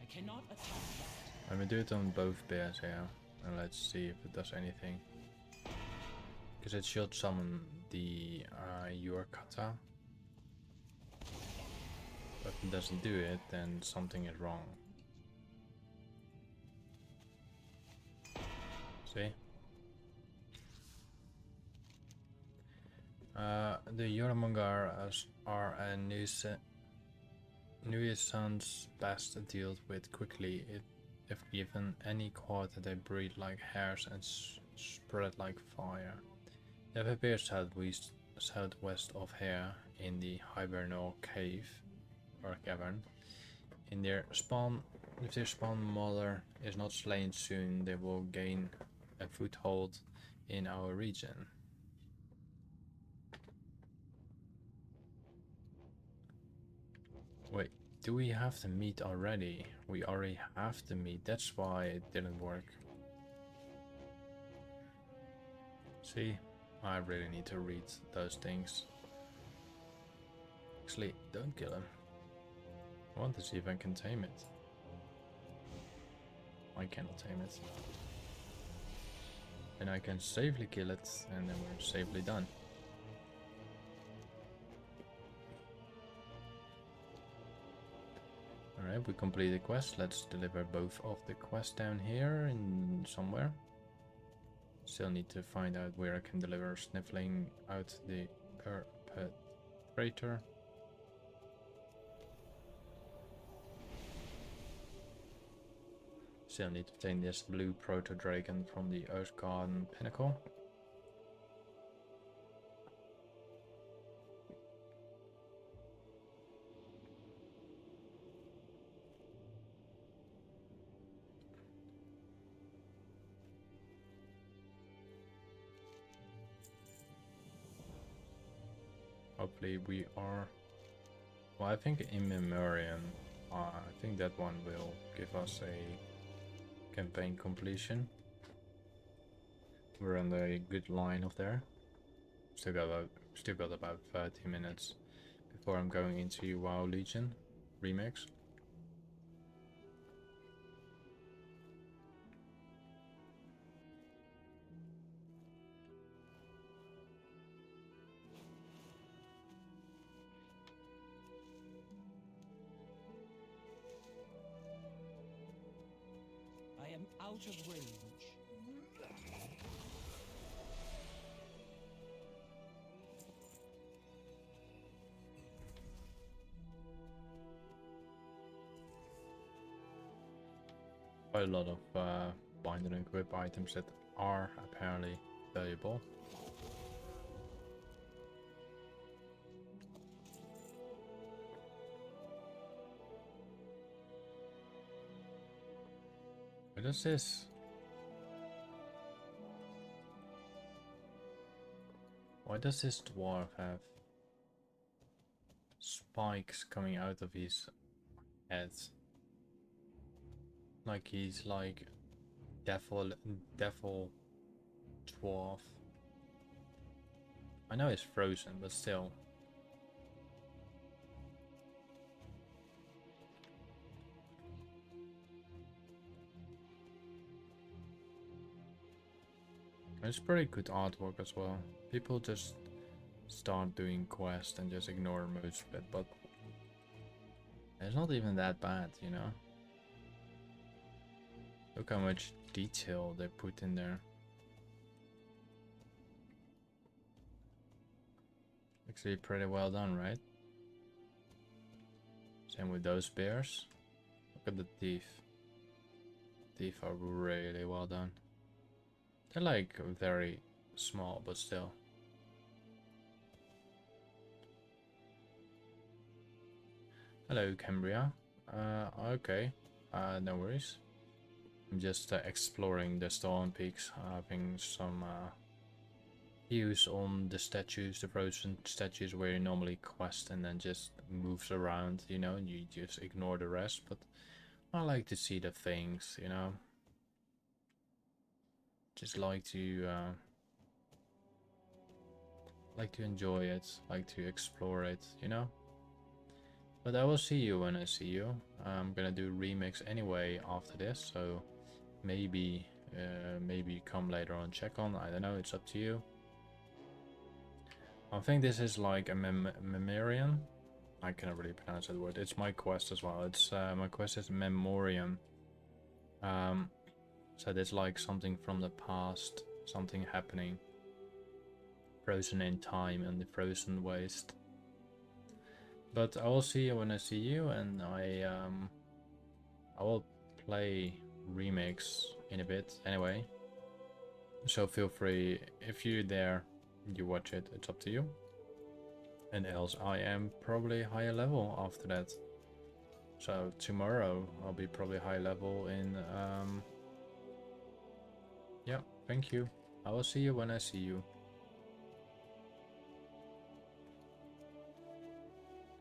I cannot attack that. I'm gonna do it on both bears here, and let's see if it does anything. Because it should summon the Yorkata. But if it doesn't do it, then something is wrong. See? The Yoramungar are a nuisance best dealt with quickly if given any quad. They breed like hares and spread like fire. They have appeared southwest of here in the hibernal cave or cavern. In their spawn, if their spawn mother is not slain soon, they will gain a foothold in our region. Wait, do we have the meat already? We already have the meat, that's why it didn't work. See, I really need to read those things. Actually, don't kill him. I want to see if I can tame it. I cannot tame it. And I can safely kill it, and then we're safely done. Alright, we complete the quest. Let's deliver both of the quests down here in somewhere. Still need to find out where I can deliver sniffling out the perpetrator. Still need to obtain this blue proto-dragon from the Earthgarden Pinnacle. Hopefully we are... Well, I think in Memoriam, I think that one will give us a campaign completion. We're on a good line of there. Still got about 30 minutes before I'm going into WoW Legion. remix. I am out of range. Quite a lot of bind and equip items that are apparently valuable. What is this? Why does this dwarf have spikes coming out of his head? Like he's like devil dwarf. I know he's frozen, but still. It's pretty good artwork as well. People just start doing quests and just ignore most of it, but it's not even that bad, you know? Look how much detail they put in there. Actually pretty well done, right? Same with those bears. Look at the teeth. Teeth are really well done. They're like very small, but still. Hello, Cambria. Okay. No worries. I'm just exploring the Storm Peaks, having some views on the statues, the frozen statues where you normally quest and then just moves around, you know, and you just ignore the rest, but I like to see the things, you know. Just like to enjoy it, like to explore it, you know. But I will see you when I see you. I'm gonna do remix anyway after this, so maybe maybe come later on check on. I don't know, it's up to you. I think this is like a memoriam. I cannot really pronounce that word. It's my quest as well. It's my quest is memoriam. So there's like something from the past, something happening, frozen in time and the frozen waste. But I will see you when I see you, and I will play remix in a bit anyway. So feel free, if you're there, you watch it, it's up to you. And else I am probably higher level after that. So tomorrow I'll be probably high level in yeah, thank you. I will see you when I see you.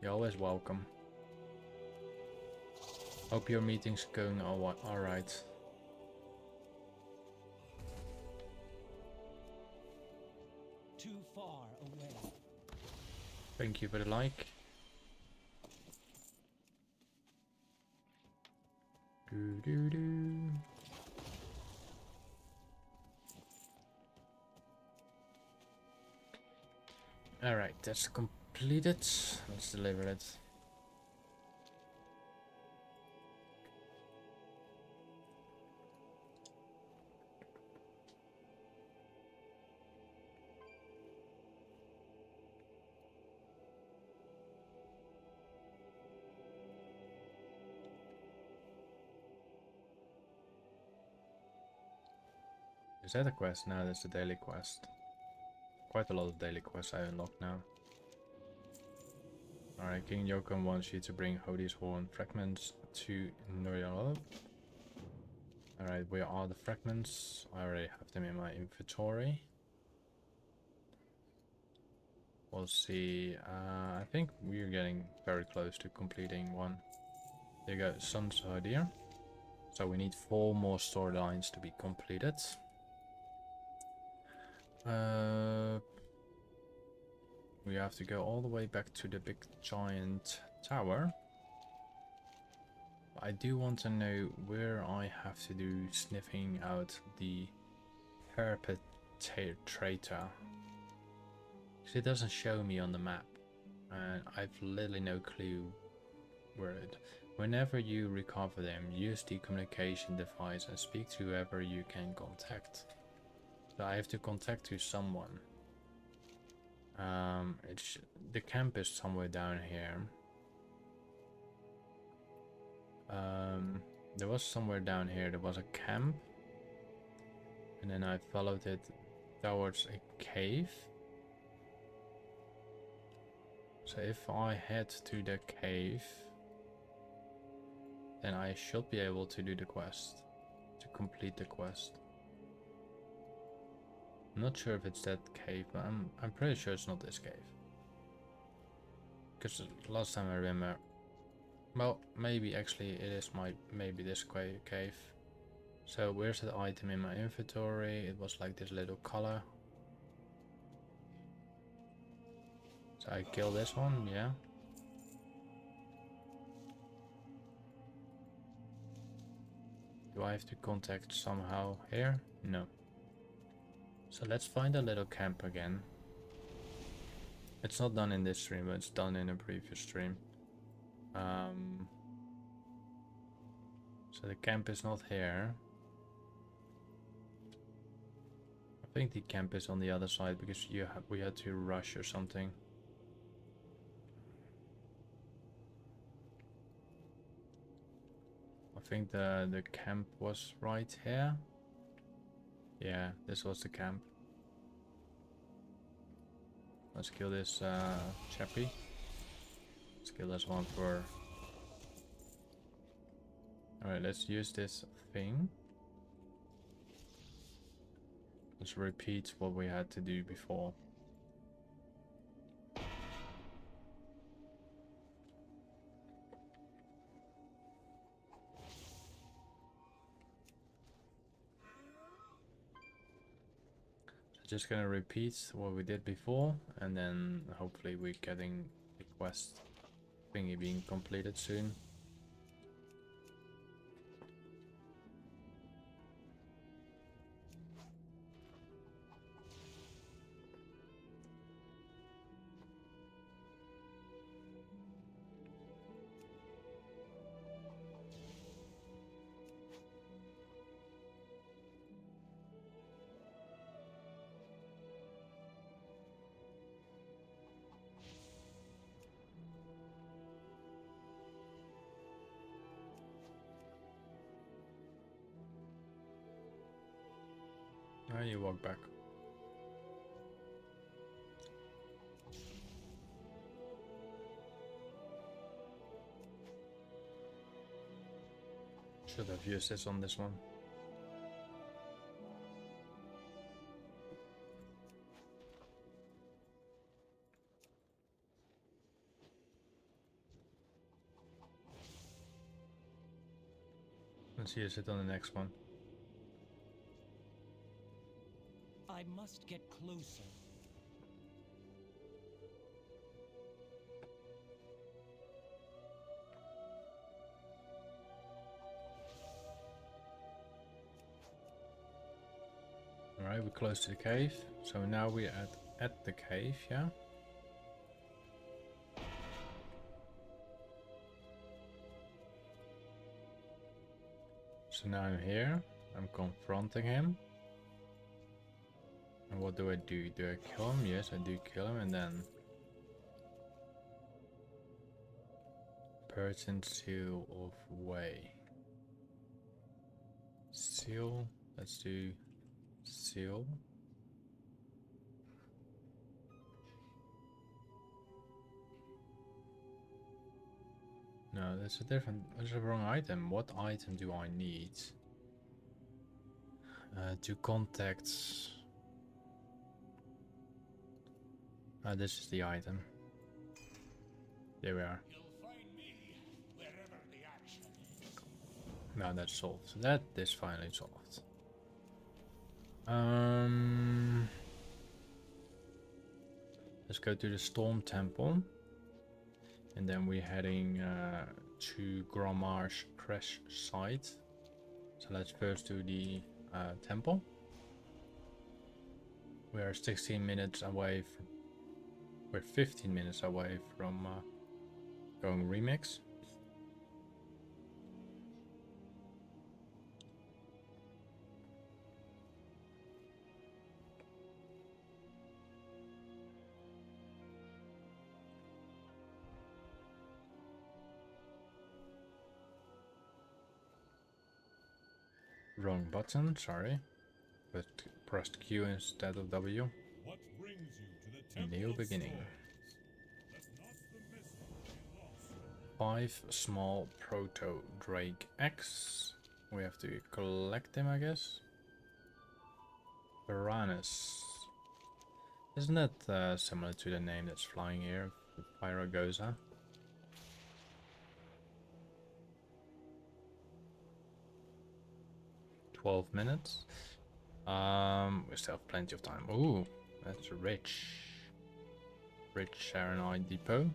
You're always welcome. Hope your meeting's going alright. Too far away. Thank you for the like. Do do do. Alright, that's completed. Let's deliver it. Is that a quest? No, that's a daily quest. Quite a lot of daily quests I unlocked now. Alright, King Jokan wants you to bring Hodie's Horn fragments to Noriel. Alright, where are the fragments? I already have them in my inventory. We'll see. I think we're getting very close to completing one. There you go, Sun's idea. So we need 4 more storylines to be completed. We have to go all the way back to the big giant tower. I do want to know where I have to do sniffing out the perpetrator. Because it doesn't show me on the map. And I've literally no clue where it. Whenever you recover them, use the communication device and speak to whoever you can contact. So I have to contact to someone. The camp is somewhere down here. There was somewhere down here. There was a camp, and then I followed it towards a cave. So if I head to the cave, then I should be able to do the quest, to complete the quest. I'm not sure if it's that cave, but I'm pretty sure it's not this cave. Because last time I remember, well, maybe actually it is maybe this cave. So where's the item in my inventory? It was like this little color. So I kill this one, yeah. Do I have to contact somehow here? No. So let's find a little camp again. It's not done in this stream, but it's done in a previous stream. So the camp is not here. I think the camp is on the other side because we had to rush or something. I think the camp was right here. Yeah, this was the camp. Let's kill this chappie. Let's kill this one for... Alright, let's use this thing. Let's repeat what we had to do before. Just gonna repeat what we did before, and then hopefully we're getting the quest thingy being completed soon. Now you walk back. Should have used this on this one. Let's use it on the next one. I must get closer. Alright, we're close to the cave. So now we're at the cave, yeah? So now I'm here. I'm confronting him. And what do? Do I kill him? Yes, I do kill him, and then... Person seal of way. Seal. Let's do seal. No, that's a wrong item. What item do I need? To contact... this is the item. There we are. You'll find me wherever the action is. Now that's solved. That is finally solved. Let's go to the Storm Temple. And then we're heading to Gromar's crash site. So let's first do the temple. We are 16 minutes away from... We're 15 minutes away from going remix. Wrong button, sorry. But pressed Q instead of W. What brings you to the temple New of beginning. Souls? Let not the message be lost. 5 small proto Drake X. We have to collect them, I guess. Piranhas. Isn't that similar to the name that's flying here? Pyrogoza. $12 minutes. We still have plenty of time. Ooh, that's rich. Rich Saranite Depot.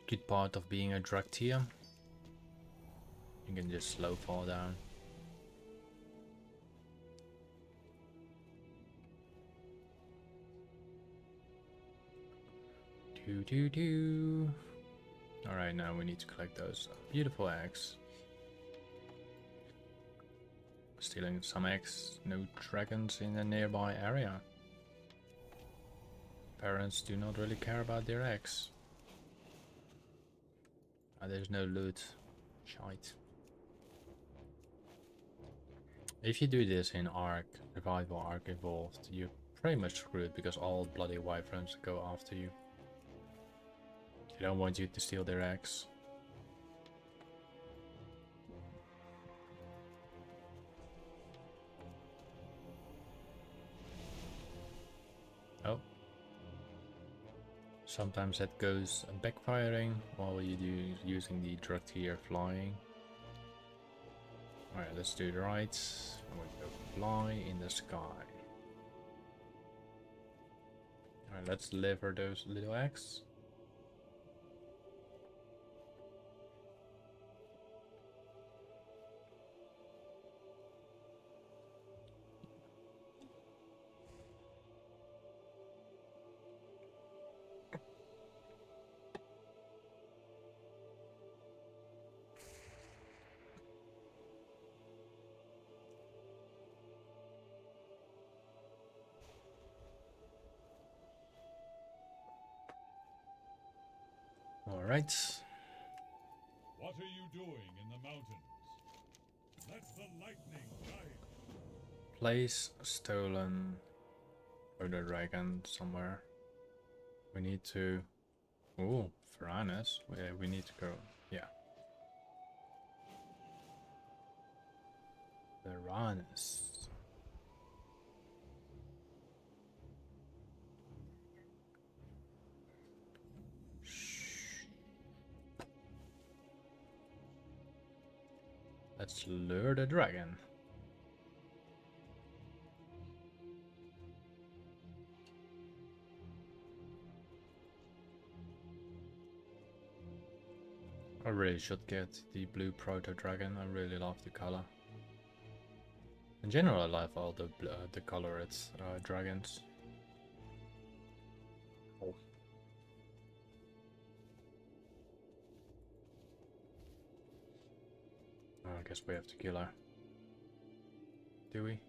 Good part of being a drug tier. You can just slow fall down. Alright, now we need to collect those beautiful eggs. Stealing some eggs, no dragons in the nearby area. Parents do not really care about their eggs. There's no loot. Shite. If you do this in Ark, Revival Ark Evolved, you're pretty much screwed because all bloody wyverns go after you. They don't want you to steal their eggs. Oh. Sometimes that goes backfiring while you do using the drug tier flying. Alright, let's do the right. I'm going to go fly in the sky. Alright, let's deliver those little eggs. Alright. What are you doing in the mountains? Let the lightning guide. Place stolen Proto Dragon somewhere. We need to... Ooh, Piranhas. We need to go... Yeah. Piranhas. Let's lure the dragon. I really should get the blue proto dragon. I really love the color. In general, I love all the colored dragons. Oh. I guess we have to kill her. Do we?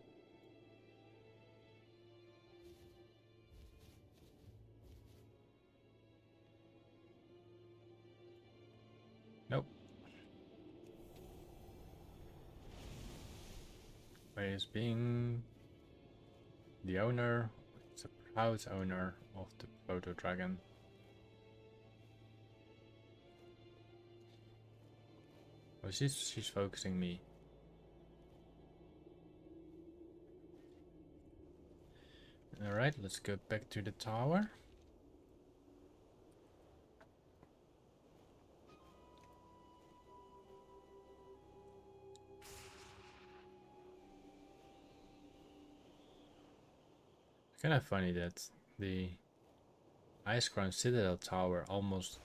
Nope. Is being the owner, it's a proud owner of the proto dragon. Oh, she's focusing me. Alright, let's go back to the tower. Kind of funny that the Ice Crown Citadel Tower almost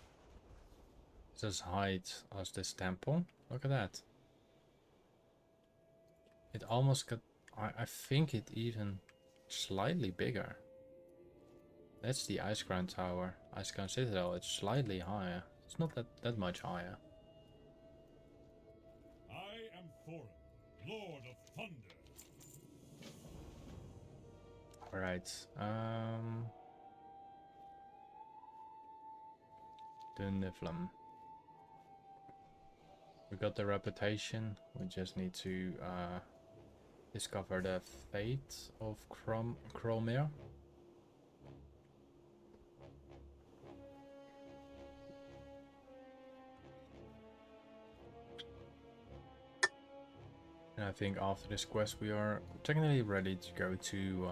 is as high as this temple. Look at that. It almost got... I think it even slightly bigger. That's the Ice Crown Tower. Ice Crown Citadel, it's slightly higher. It's not that much higher. I am Thorin, Lord of Thunder. Alright, the Niflheim. We got the reputation, we just need to discover the fate of Cromir. And I think after this quest we are technically ready to go to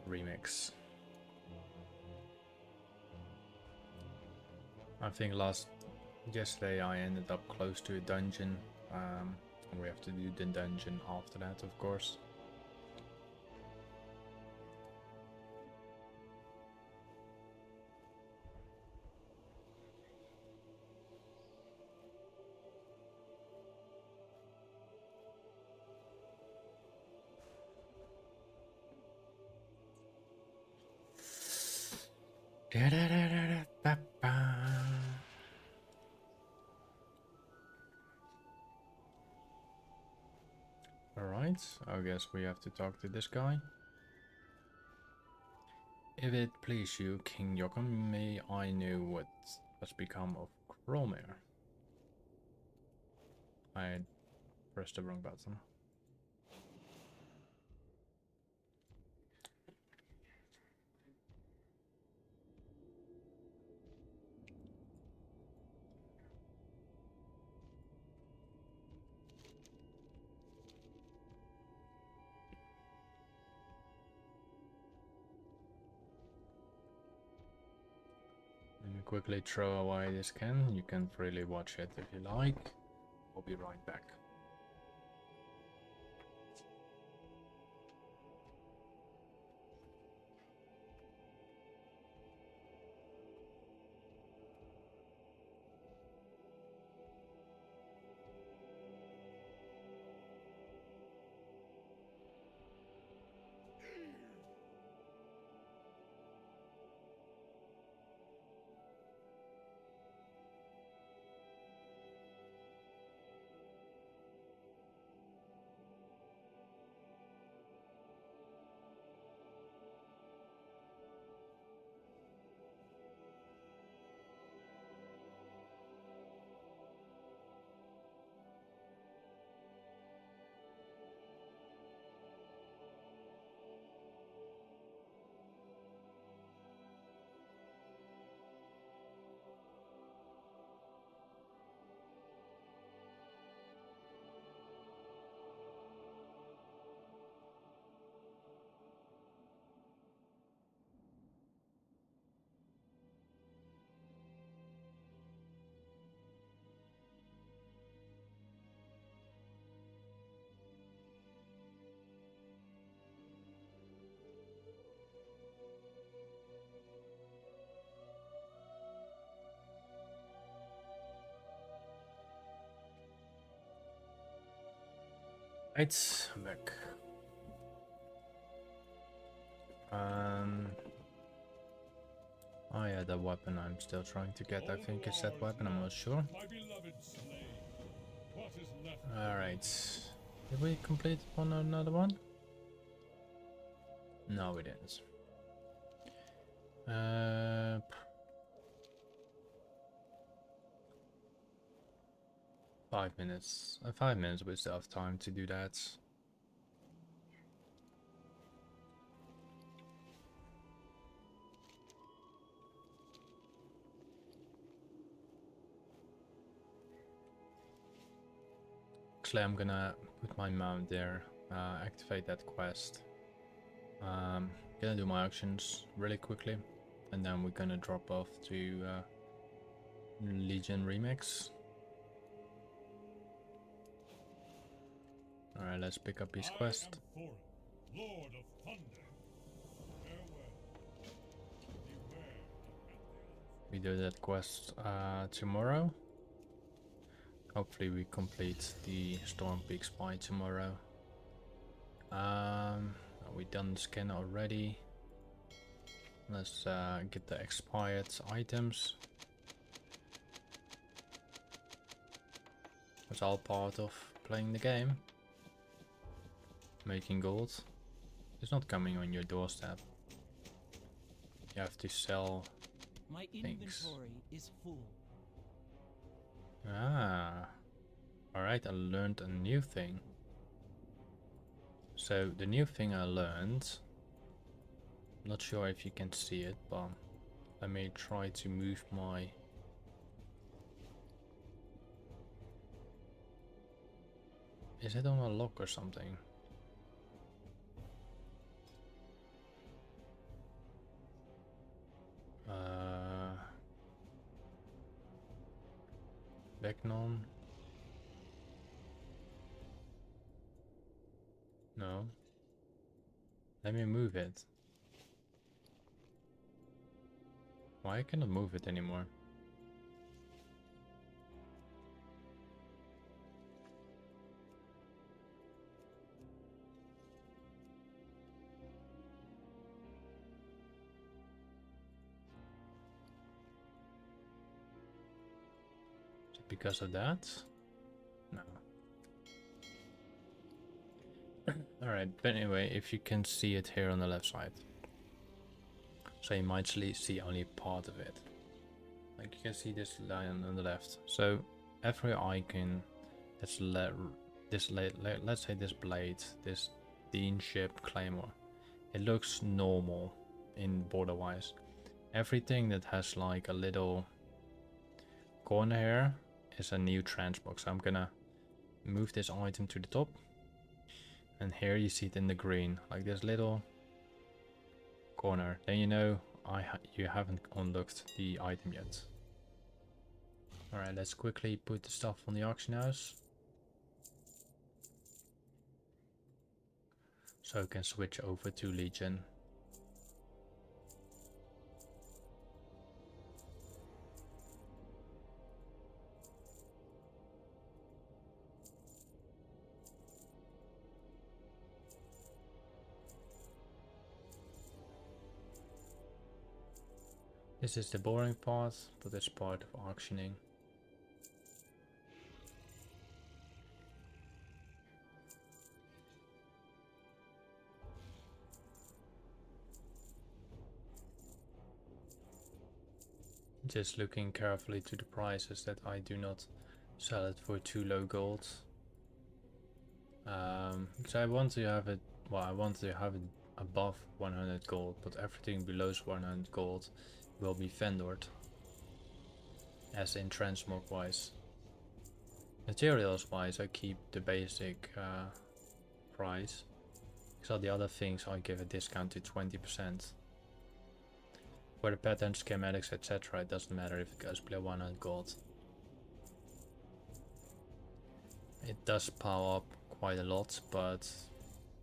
Remix. I think yesterday I ended up close to a dungeon. We have to do the dungeon after that, of course. Alright, I guess we have to talk to this guy. If it please you, King Joachim, may I know what has become of Cromir? I pressed the wrong button. Let me quickly throw away this can. You can freely watch it if you like. I'll be right back. Right, I'm back. Oh yeah, the weapon I'm still trying to get. I think it's that weapon, I'm not sure. My beloved slave. What is left? Alright. Did we complete another one? No, we didn't. 5 minutes. 5 minutes, we still have time to do that. Actually, I'm gonna put my mount there, activate that quest. Gonna do my actions really quickly, and then we're gonna drop off to Legion Remix. Alright, let's pick up his quest. I am Thorin, Lord of Thunder. Farewell. Beware the pantheons. We do that quest tomorrow. Hopefully we complete the Storm Peaks by tomorrow. We done the scan already. Let's get the expired items. It's all part of playing the game. Making gold. It's not coming on your doorstep. You have to sell My things. inventory is full. Ah. Alright, I learned a new thing. So the new thing I learned, I'm not sure if you can see it, but I may try to move my... Is it on a lock or something? Vecnon? No. Let me move it. Why I cannot move it anymore? Is it because of that? No. Alright, but anyway, if you can see it here on the left side. So you might see only part of it. Like you can see this line on the left. So every icon, let's say this blade, this Dean ship claymore, it looks normal in border wise. Everything that has like a little corner here is a new transbox. So I'm gonna move this item to the top. And here you see it in the green, like this little corner. Then you know you haven't unlocked the item yet. Alright, let's quickly put the stuff on the auction house. So I can switch over to Legion. This is the boring part, but it's part of auctioning. Just looking carefully to the prices that I do not sell it for too low gold. Because I want to have it, well, I want to have it above 100 gold, but everything below 100 gold will be vendored. As in transmog wise. Materials wise I keep the basic price. So the other things I give a discount to 20%. For the pattern, schematics, etc. it doesn't matter if it goes below 100 gold. It does pile up quite a lot, but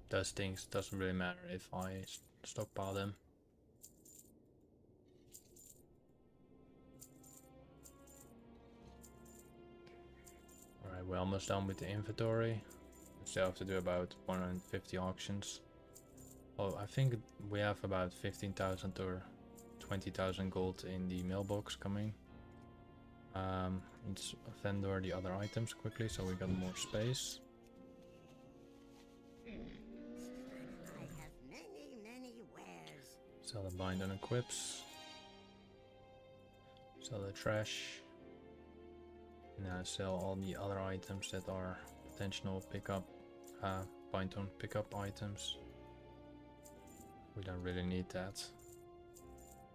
those things doesn't really matter if I stockpile them. Alright, we're almost done with the inventory. We still have to do about 150 auctions. Oh, I think we have about 15,000 or 20,000 gold in the mailbox coming. Let's vendor the other items quickly so we got more space. I have many wares. Sell the bind and equips. Sell the trash. Now sell all the other items that are potential pickup, bind on pickup items. We don't really need that.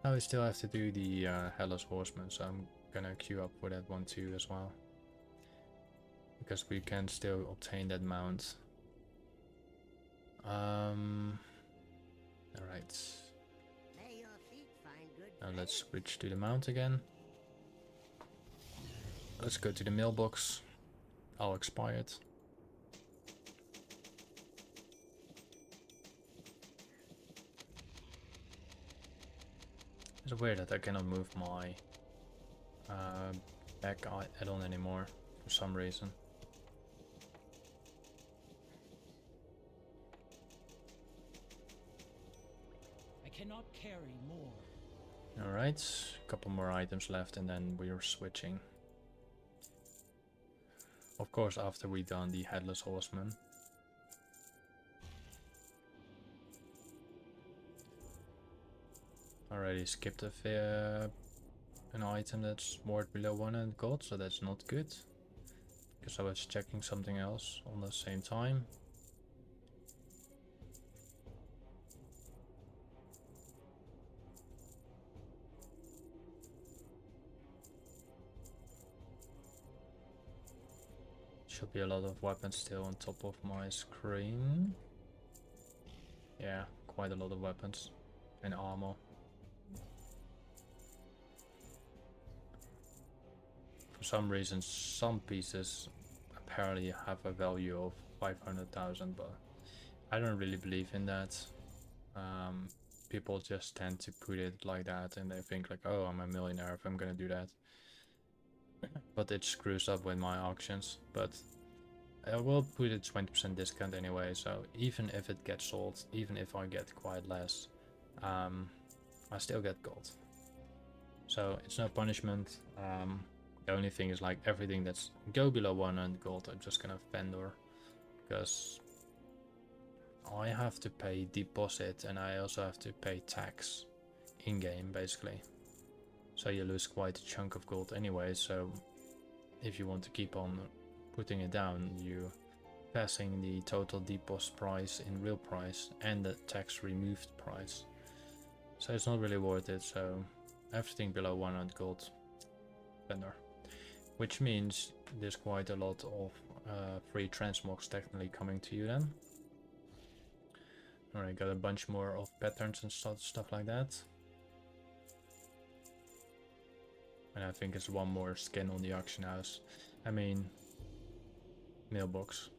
Now we still have to do the Hellas Horseman, so I'm gonna queue up for that one too as well. Because we can still obtain that mount. Alright. May your feet find good Now let's switch to the mount again. Let's go to the mailbox. All expired. It's weird that I cannot move my back add-on anymore for some reason. I cannot carry more. Alright, a couple more items left and then we are switching. Of course, after we done the Headless Horseman. Already skipped an item that's worth below 100 gold, so that's not good. Because I was checking something else on the same time. Should be a lot of weapons still on top of my screen. Yeah, quite a lot of weapons and armor. For some reason, some pieces apparently have a value of 500,000, but I don't really believe in that. People just tend to put it like that and they think like, oh, I'm a millionaire if I'm gonna do that. But it screws up with my auctions. But I will put a 20% discount anyway, so even if it gets sold, even if I get quite less, I still get gold. So it's no punishment. The only thing is like everything that's go below 100 gold, I'm just gonna vendor, because I have to pay deposit and I also have to pay tax in game basically. So you lose quite a chunk of gold anyway. So if you want to keep on putting it down, you passing the total deposit price in real price and the tax removed price. So it's not really worth it. So everything below 100 gold, vendor. Which means there's quite a lot of free transmogs technically coming to you then. Alright, got a bunch more of patterns and stuff like that. And I think it's one more skin on the auction house. I mean, mailbox.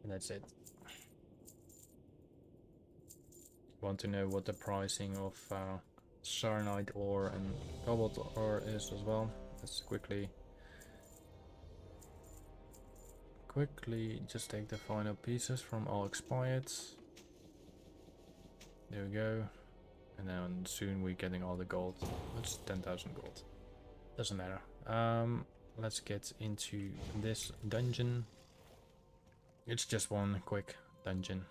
And that's it. Want to know what the pricing of Sarnite ore and Cobalt ore is as well? Let's quickly just take the final pieces from all expired. There we go. And then soon we're getting all the gold. That's 10,000 gold. Doesn't matter. Let's get into this dungeon. It's just one quick dungeon.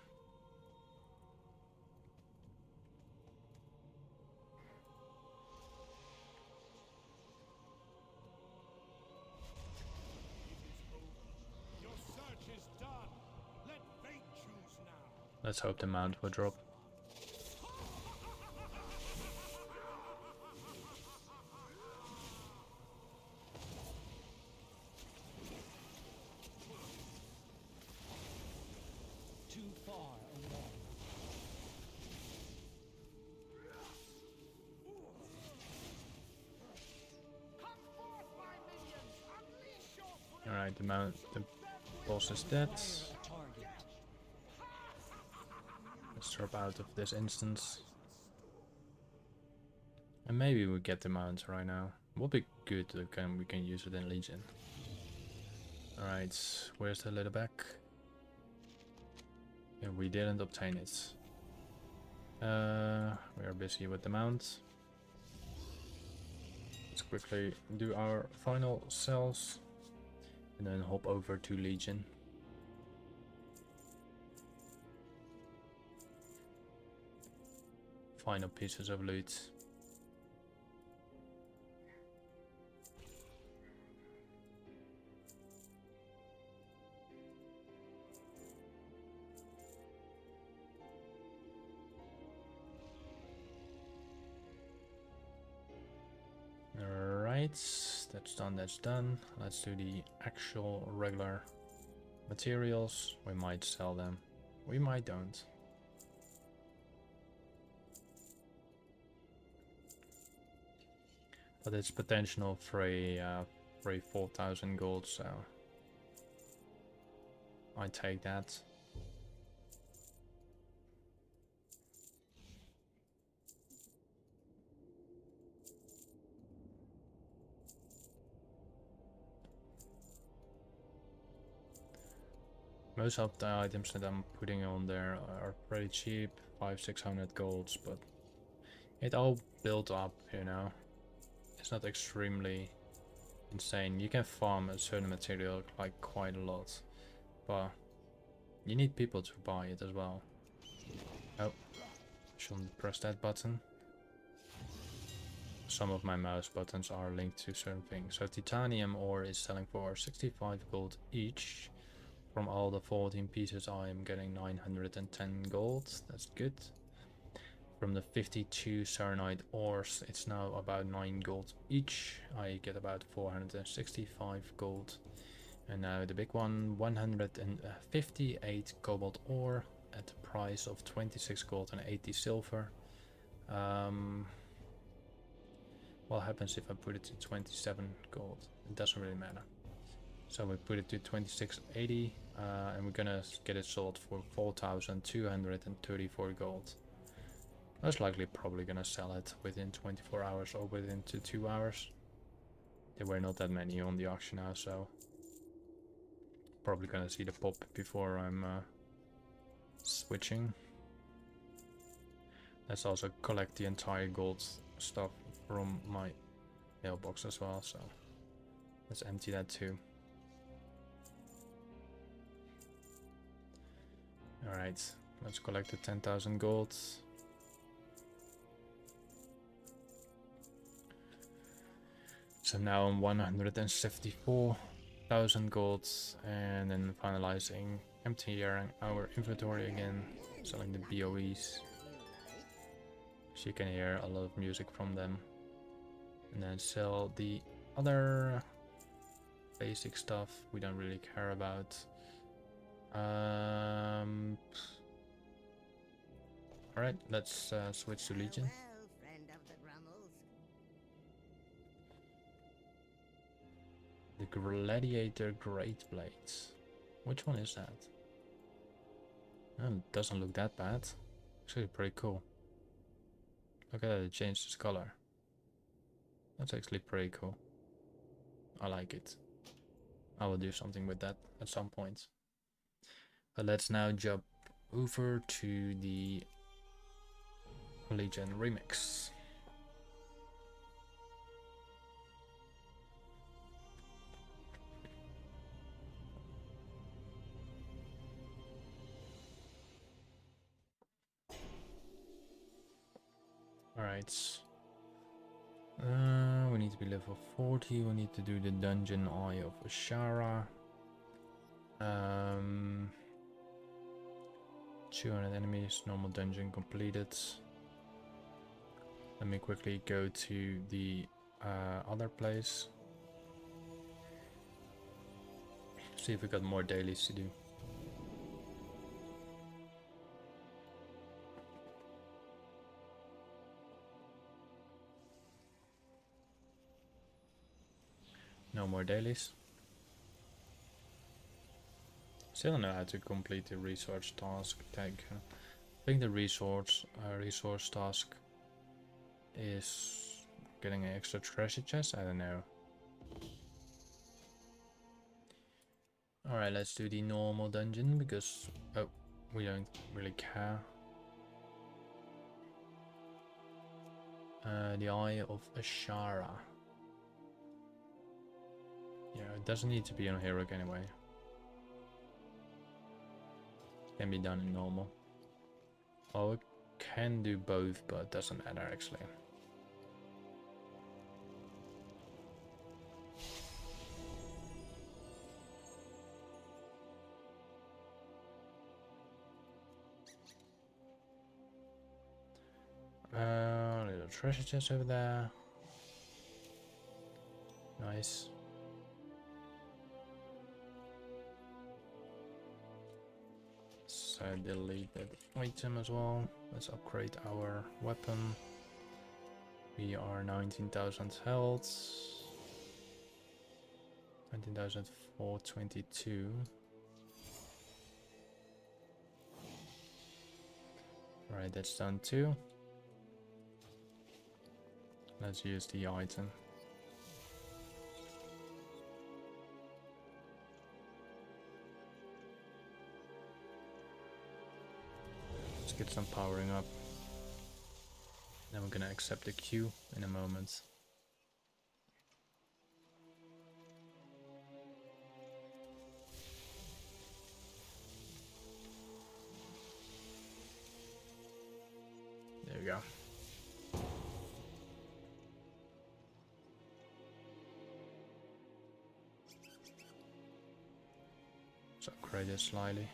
Your search is done. Let fate choose now. Let's hope the mount will drop. Too far away. Alright, the boss is dead. Target. Let's drop out of this instance. And maybe we get the mount right now. Would be good to we can use it in Legion. Alright, where's the little back? Yeah, we didn't obtain it. We are busy with the mount. Let's quickly do our final cells and then hop over to Legion. Final pieces of loot. Alright, that's done, that's done. Let's do the actual regular materials. We might sell them. We might don't. But it's potential for a 4,000 gold, so I take that. Most of the items that I'm putting on there are pretty cheap, 500-600 golds, but it all built up, you know. It's not extremely insane. You can farm a certain material like quite a lot, but you need people to buy it as well. Oh, shouldn't press that button. Some of my mouse buttons are linked to certain things. So titanium ore is selling for 65 gold each. From all the 14 pieces I am getting 910 gold. That's good. From the 52 serenite ores, it's now about 9 gold each. I get about 465 gold. And now the big one, 158 cobalt ore at the price of 26 gold and 80 silver. What happens if I put it to 27 gold? It doesn't really matter. So we put it to 2680 and we're gonna get it sold for 4,234 gold. Most likely probably gonna sell it within 24 hours or within 2 hours. There were not that many on the auction house, so probably gonna see the pop before I'm switching. Let's also collect the entire gold stuff from my mailbox as well, so let's empty that too. Alright, let's collect the 10,000 gold. So now I'm 174,000 gold, and then finalizing emptying our inventory again, selling the BOEs. So you can hear a lot of music from them. And then sell the other basic stuff we don't really care about. Alright, let's switch to Legion. Well, friend of the Grummels. The Gladiator Great Blades. Which one is that? Oh, it doesn't look that bad. It's actually pretty cool. Look at that, it changed its color. That's actually pretty cool. I like it. I will do something with that at some point. But let's now jump over to the Legion remix. Alright. We need to be level 40. We need to do the Dungeon Eye of Ashara. 200 enemies, normal dungeon completed. Let me quickly go to the other place. See if we got more dailies to do. No more dailies. Still don't know how to complete the resource task tag. I think the resource task is getting an extra treasure chest. I don't know. Alright, let's do the normal dungeon because we don't really care. The Eye of Ashara. Yeah, it doesn't need to be on heroic anyway. Can be done in normal. Oh, it can do both, but it doesn't matter actually. Little treasure chest over there. Nice. So delete that item as well. Let's upgrade our weapon. We are 19,000 health. 19,422. Alright, that's done too. Let's use the item. get some powering up. Then we're gonna accept the queue in a moment. There we go. So upgrade it slightly.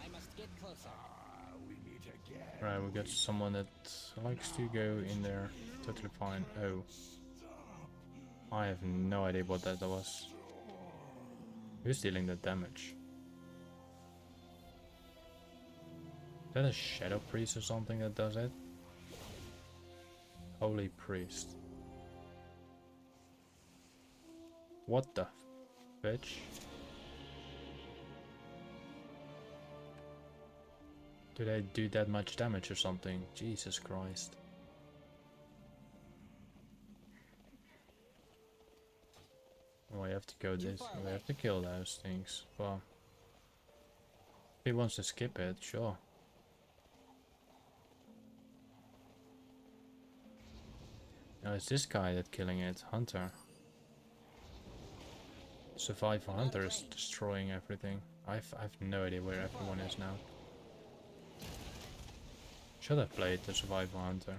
I must get closer. Right, we got someone that likes to go in there. Totally fine. Oh. I have no idea what that was. Who's dealing the damage? Is that a shadow priest or something that does it? Holy priest. What the bitch? Do they do that much damage or something? Jesus Christ. Oh, I have to go this. We have to kill those things. Well, if he wants to skip it, sure. Now it's this guy that's killing it, Hunter. Survivor Hunter is destroying everything. I've no idea where everyone is now. Should have played the Survivor Hunter.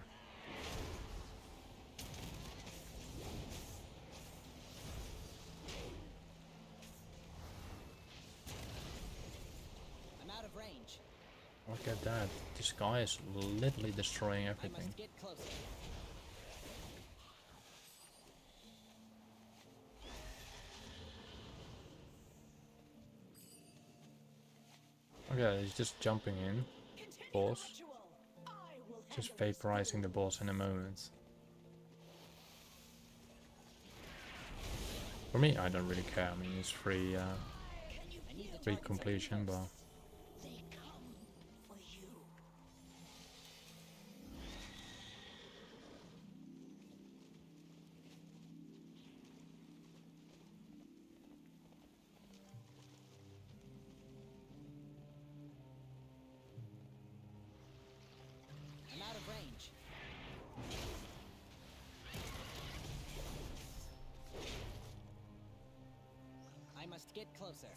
I'm out of range. Look at that. This guy is literally destroying I everything. must get closer. Okay, he's just jumping in. Boss. Just vaporizing the boss in a moment. For me, I don't really care. I mean, it's free, free completion, but I'm out of range. I must get closer.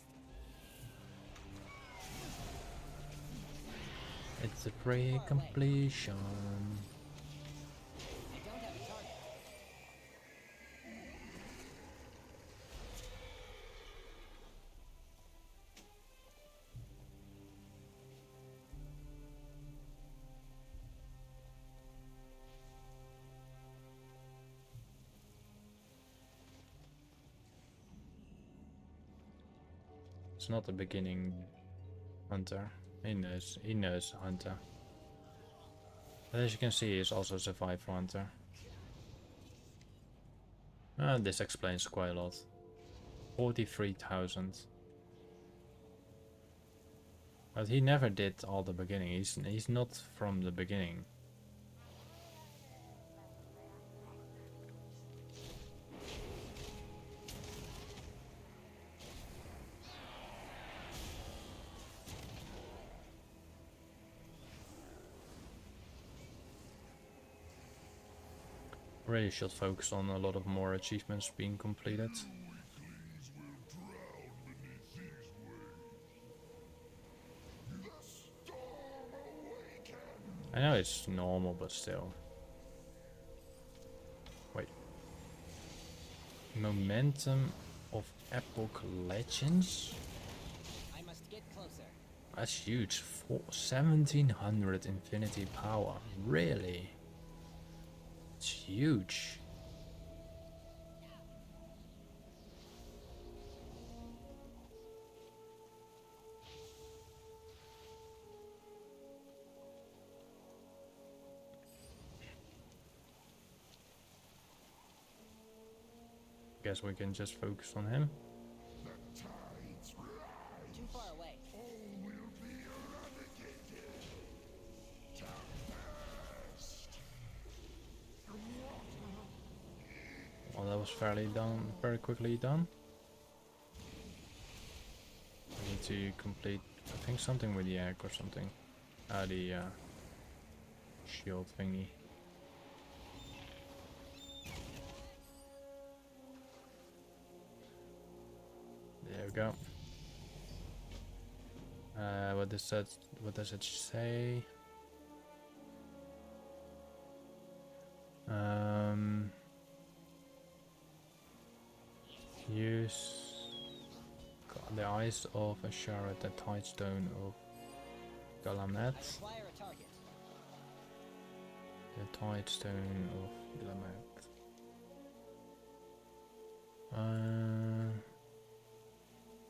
it's a free completion. I don't have a target. It's not a beginning hunter. He knows hunter. But as you can see, he's also a survivor hunter. This explains quite a lot. 43,000. But he never did all the beginning. He's not from the beginning. Really should focus on a lot of more achievements being completed. I know it's normal, but still. Wait. Momentum of Epoch Legends? I must get closer. That's huge. 1700 infinity power. Really? It's huge. Guess we can just focus on him. Too far away. Well, that was very quickly done. We need to complete, I think, something with the egg or something. The shield thingy. There we go. What does it say? Use the eyes of a shard, the tide stone of Galamet. Acquire a target. The tide stone of Galamet.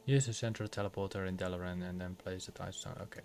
Use the central teleporter in Dalaran and then place the tide stone. Okay.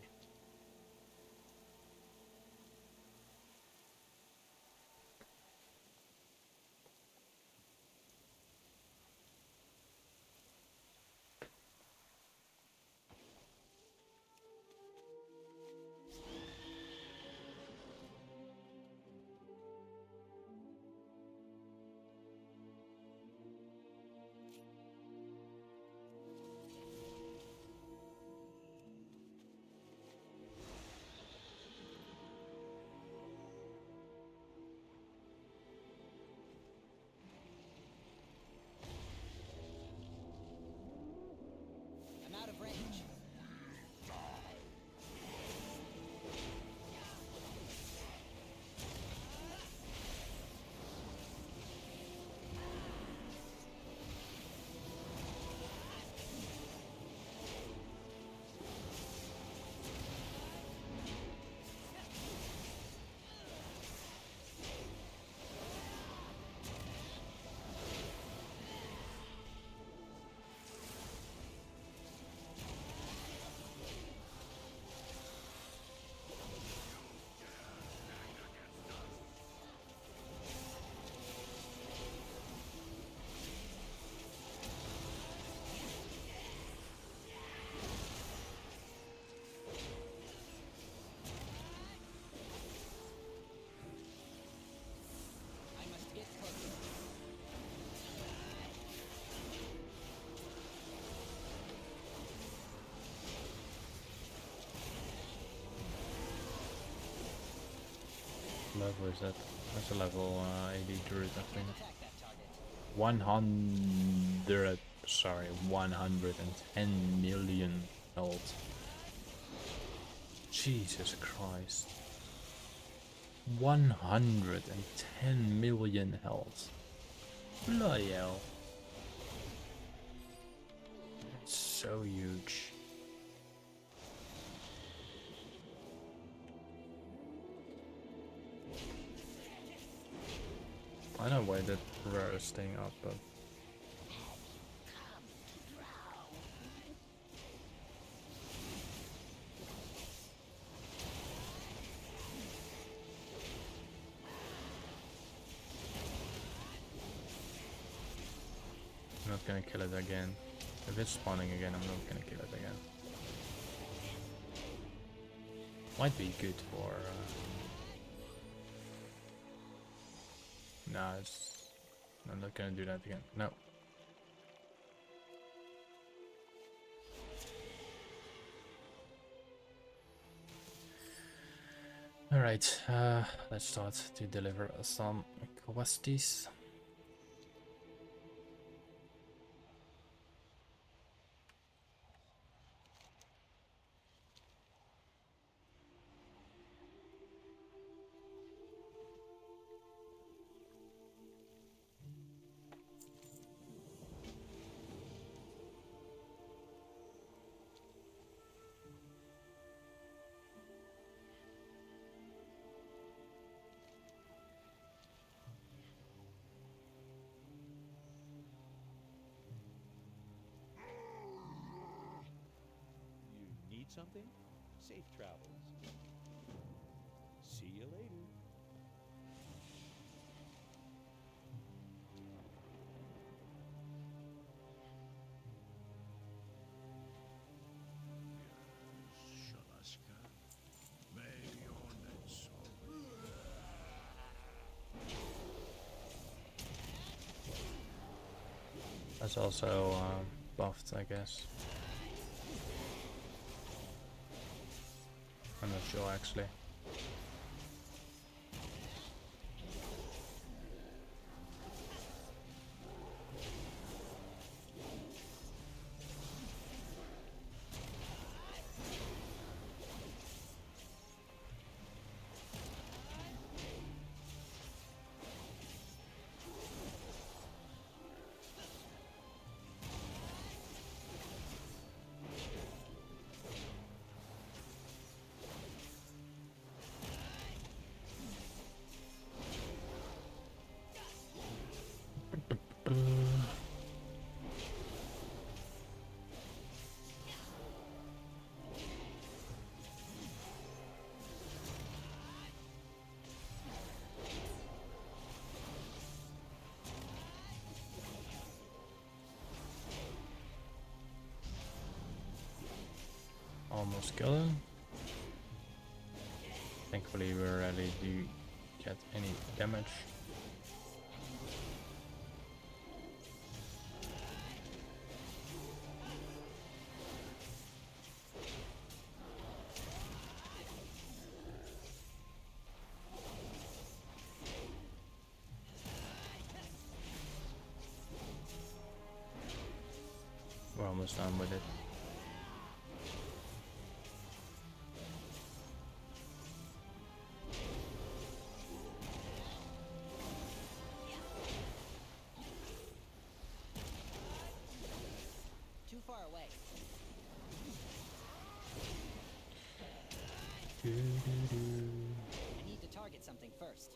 I'm out of range. I must get closer. Level is that? That's a level 80 druid, I think. Attack that target. 100, sorry, 110 million health. Jesus Christ. 110 million health. Bloody hell. It's so huge. I know why that rare is staying up, but I'm not gonna kill it again. If it's spawning again, I'm not gonna kill it again. Might be good for. Nah, I'm not gonna do that again. No. Alright, let's start to deliver some questies. You need something? Safe travels. See you later. That's also buffed, I guess. I'm not sure actually. Almost kill him. Thankfully we rarely do get any damage. We're almost done with it. Too far away. I need to target something first.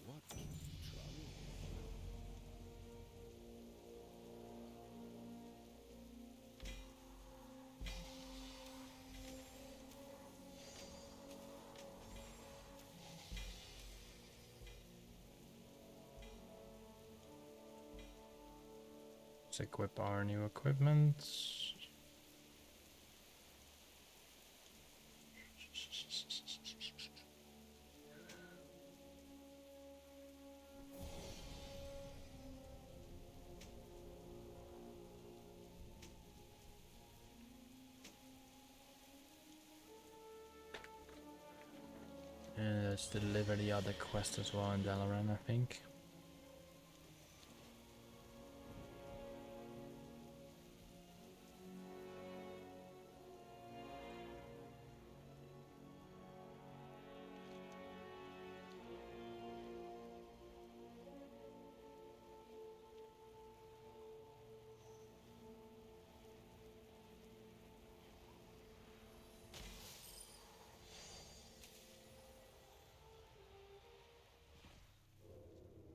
What trouble? Let's equip our new equipment. And let's deliver the other quest as well in Dalaran, I think.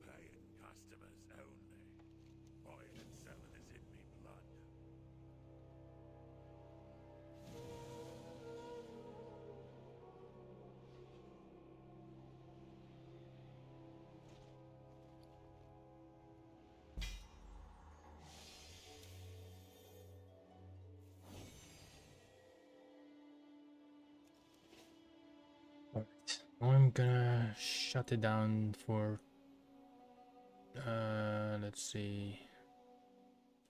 Paying customers only. Buying and selling is in me blood. Alright, I'm gonna shut it down for let's see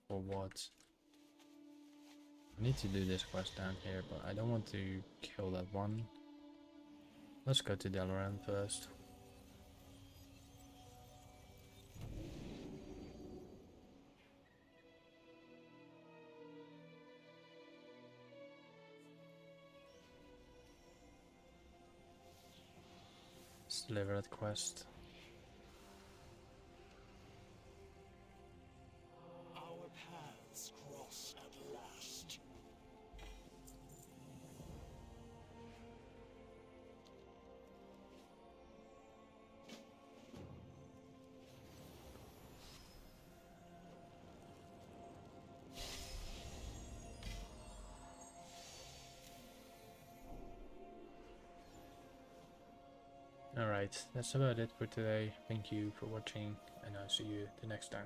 for what. I need to do this quest down here, but I don't want to kill that one. Let's go to Dalaran first. Let's deliver that quest. Our paths cross at last. Alright, that's about it for today. Thank you for watching, and I'll see you the next time.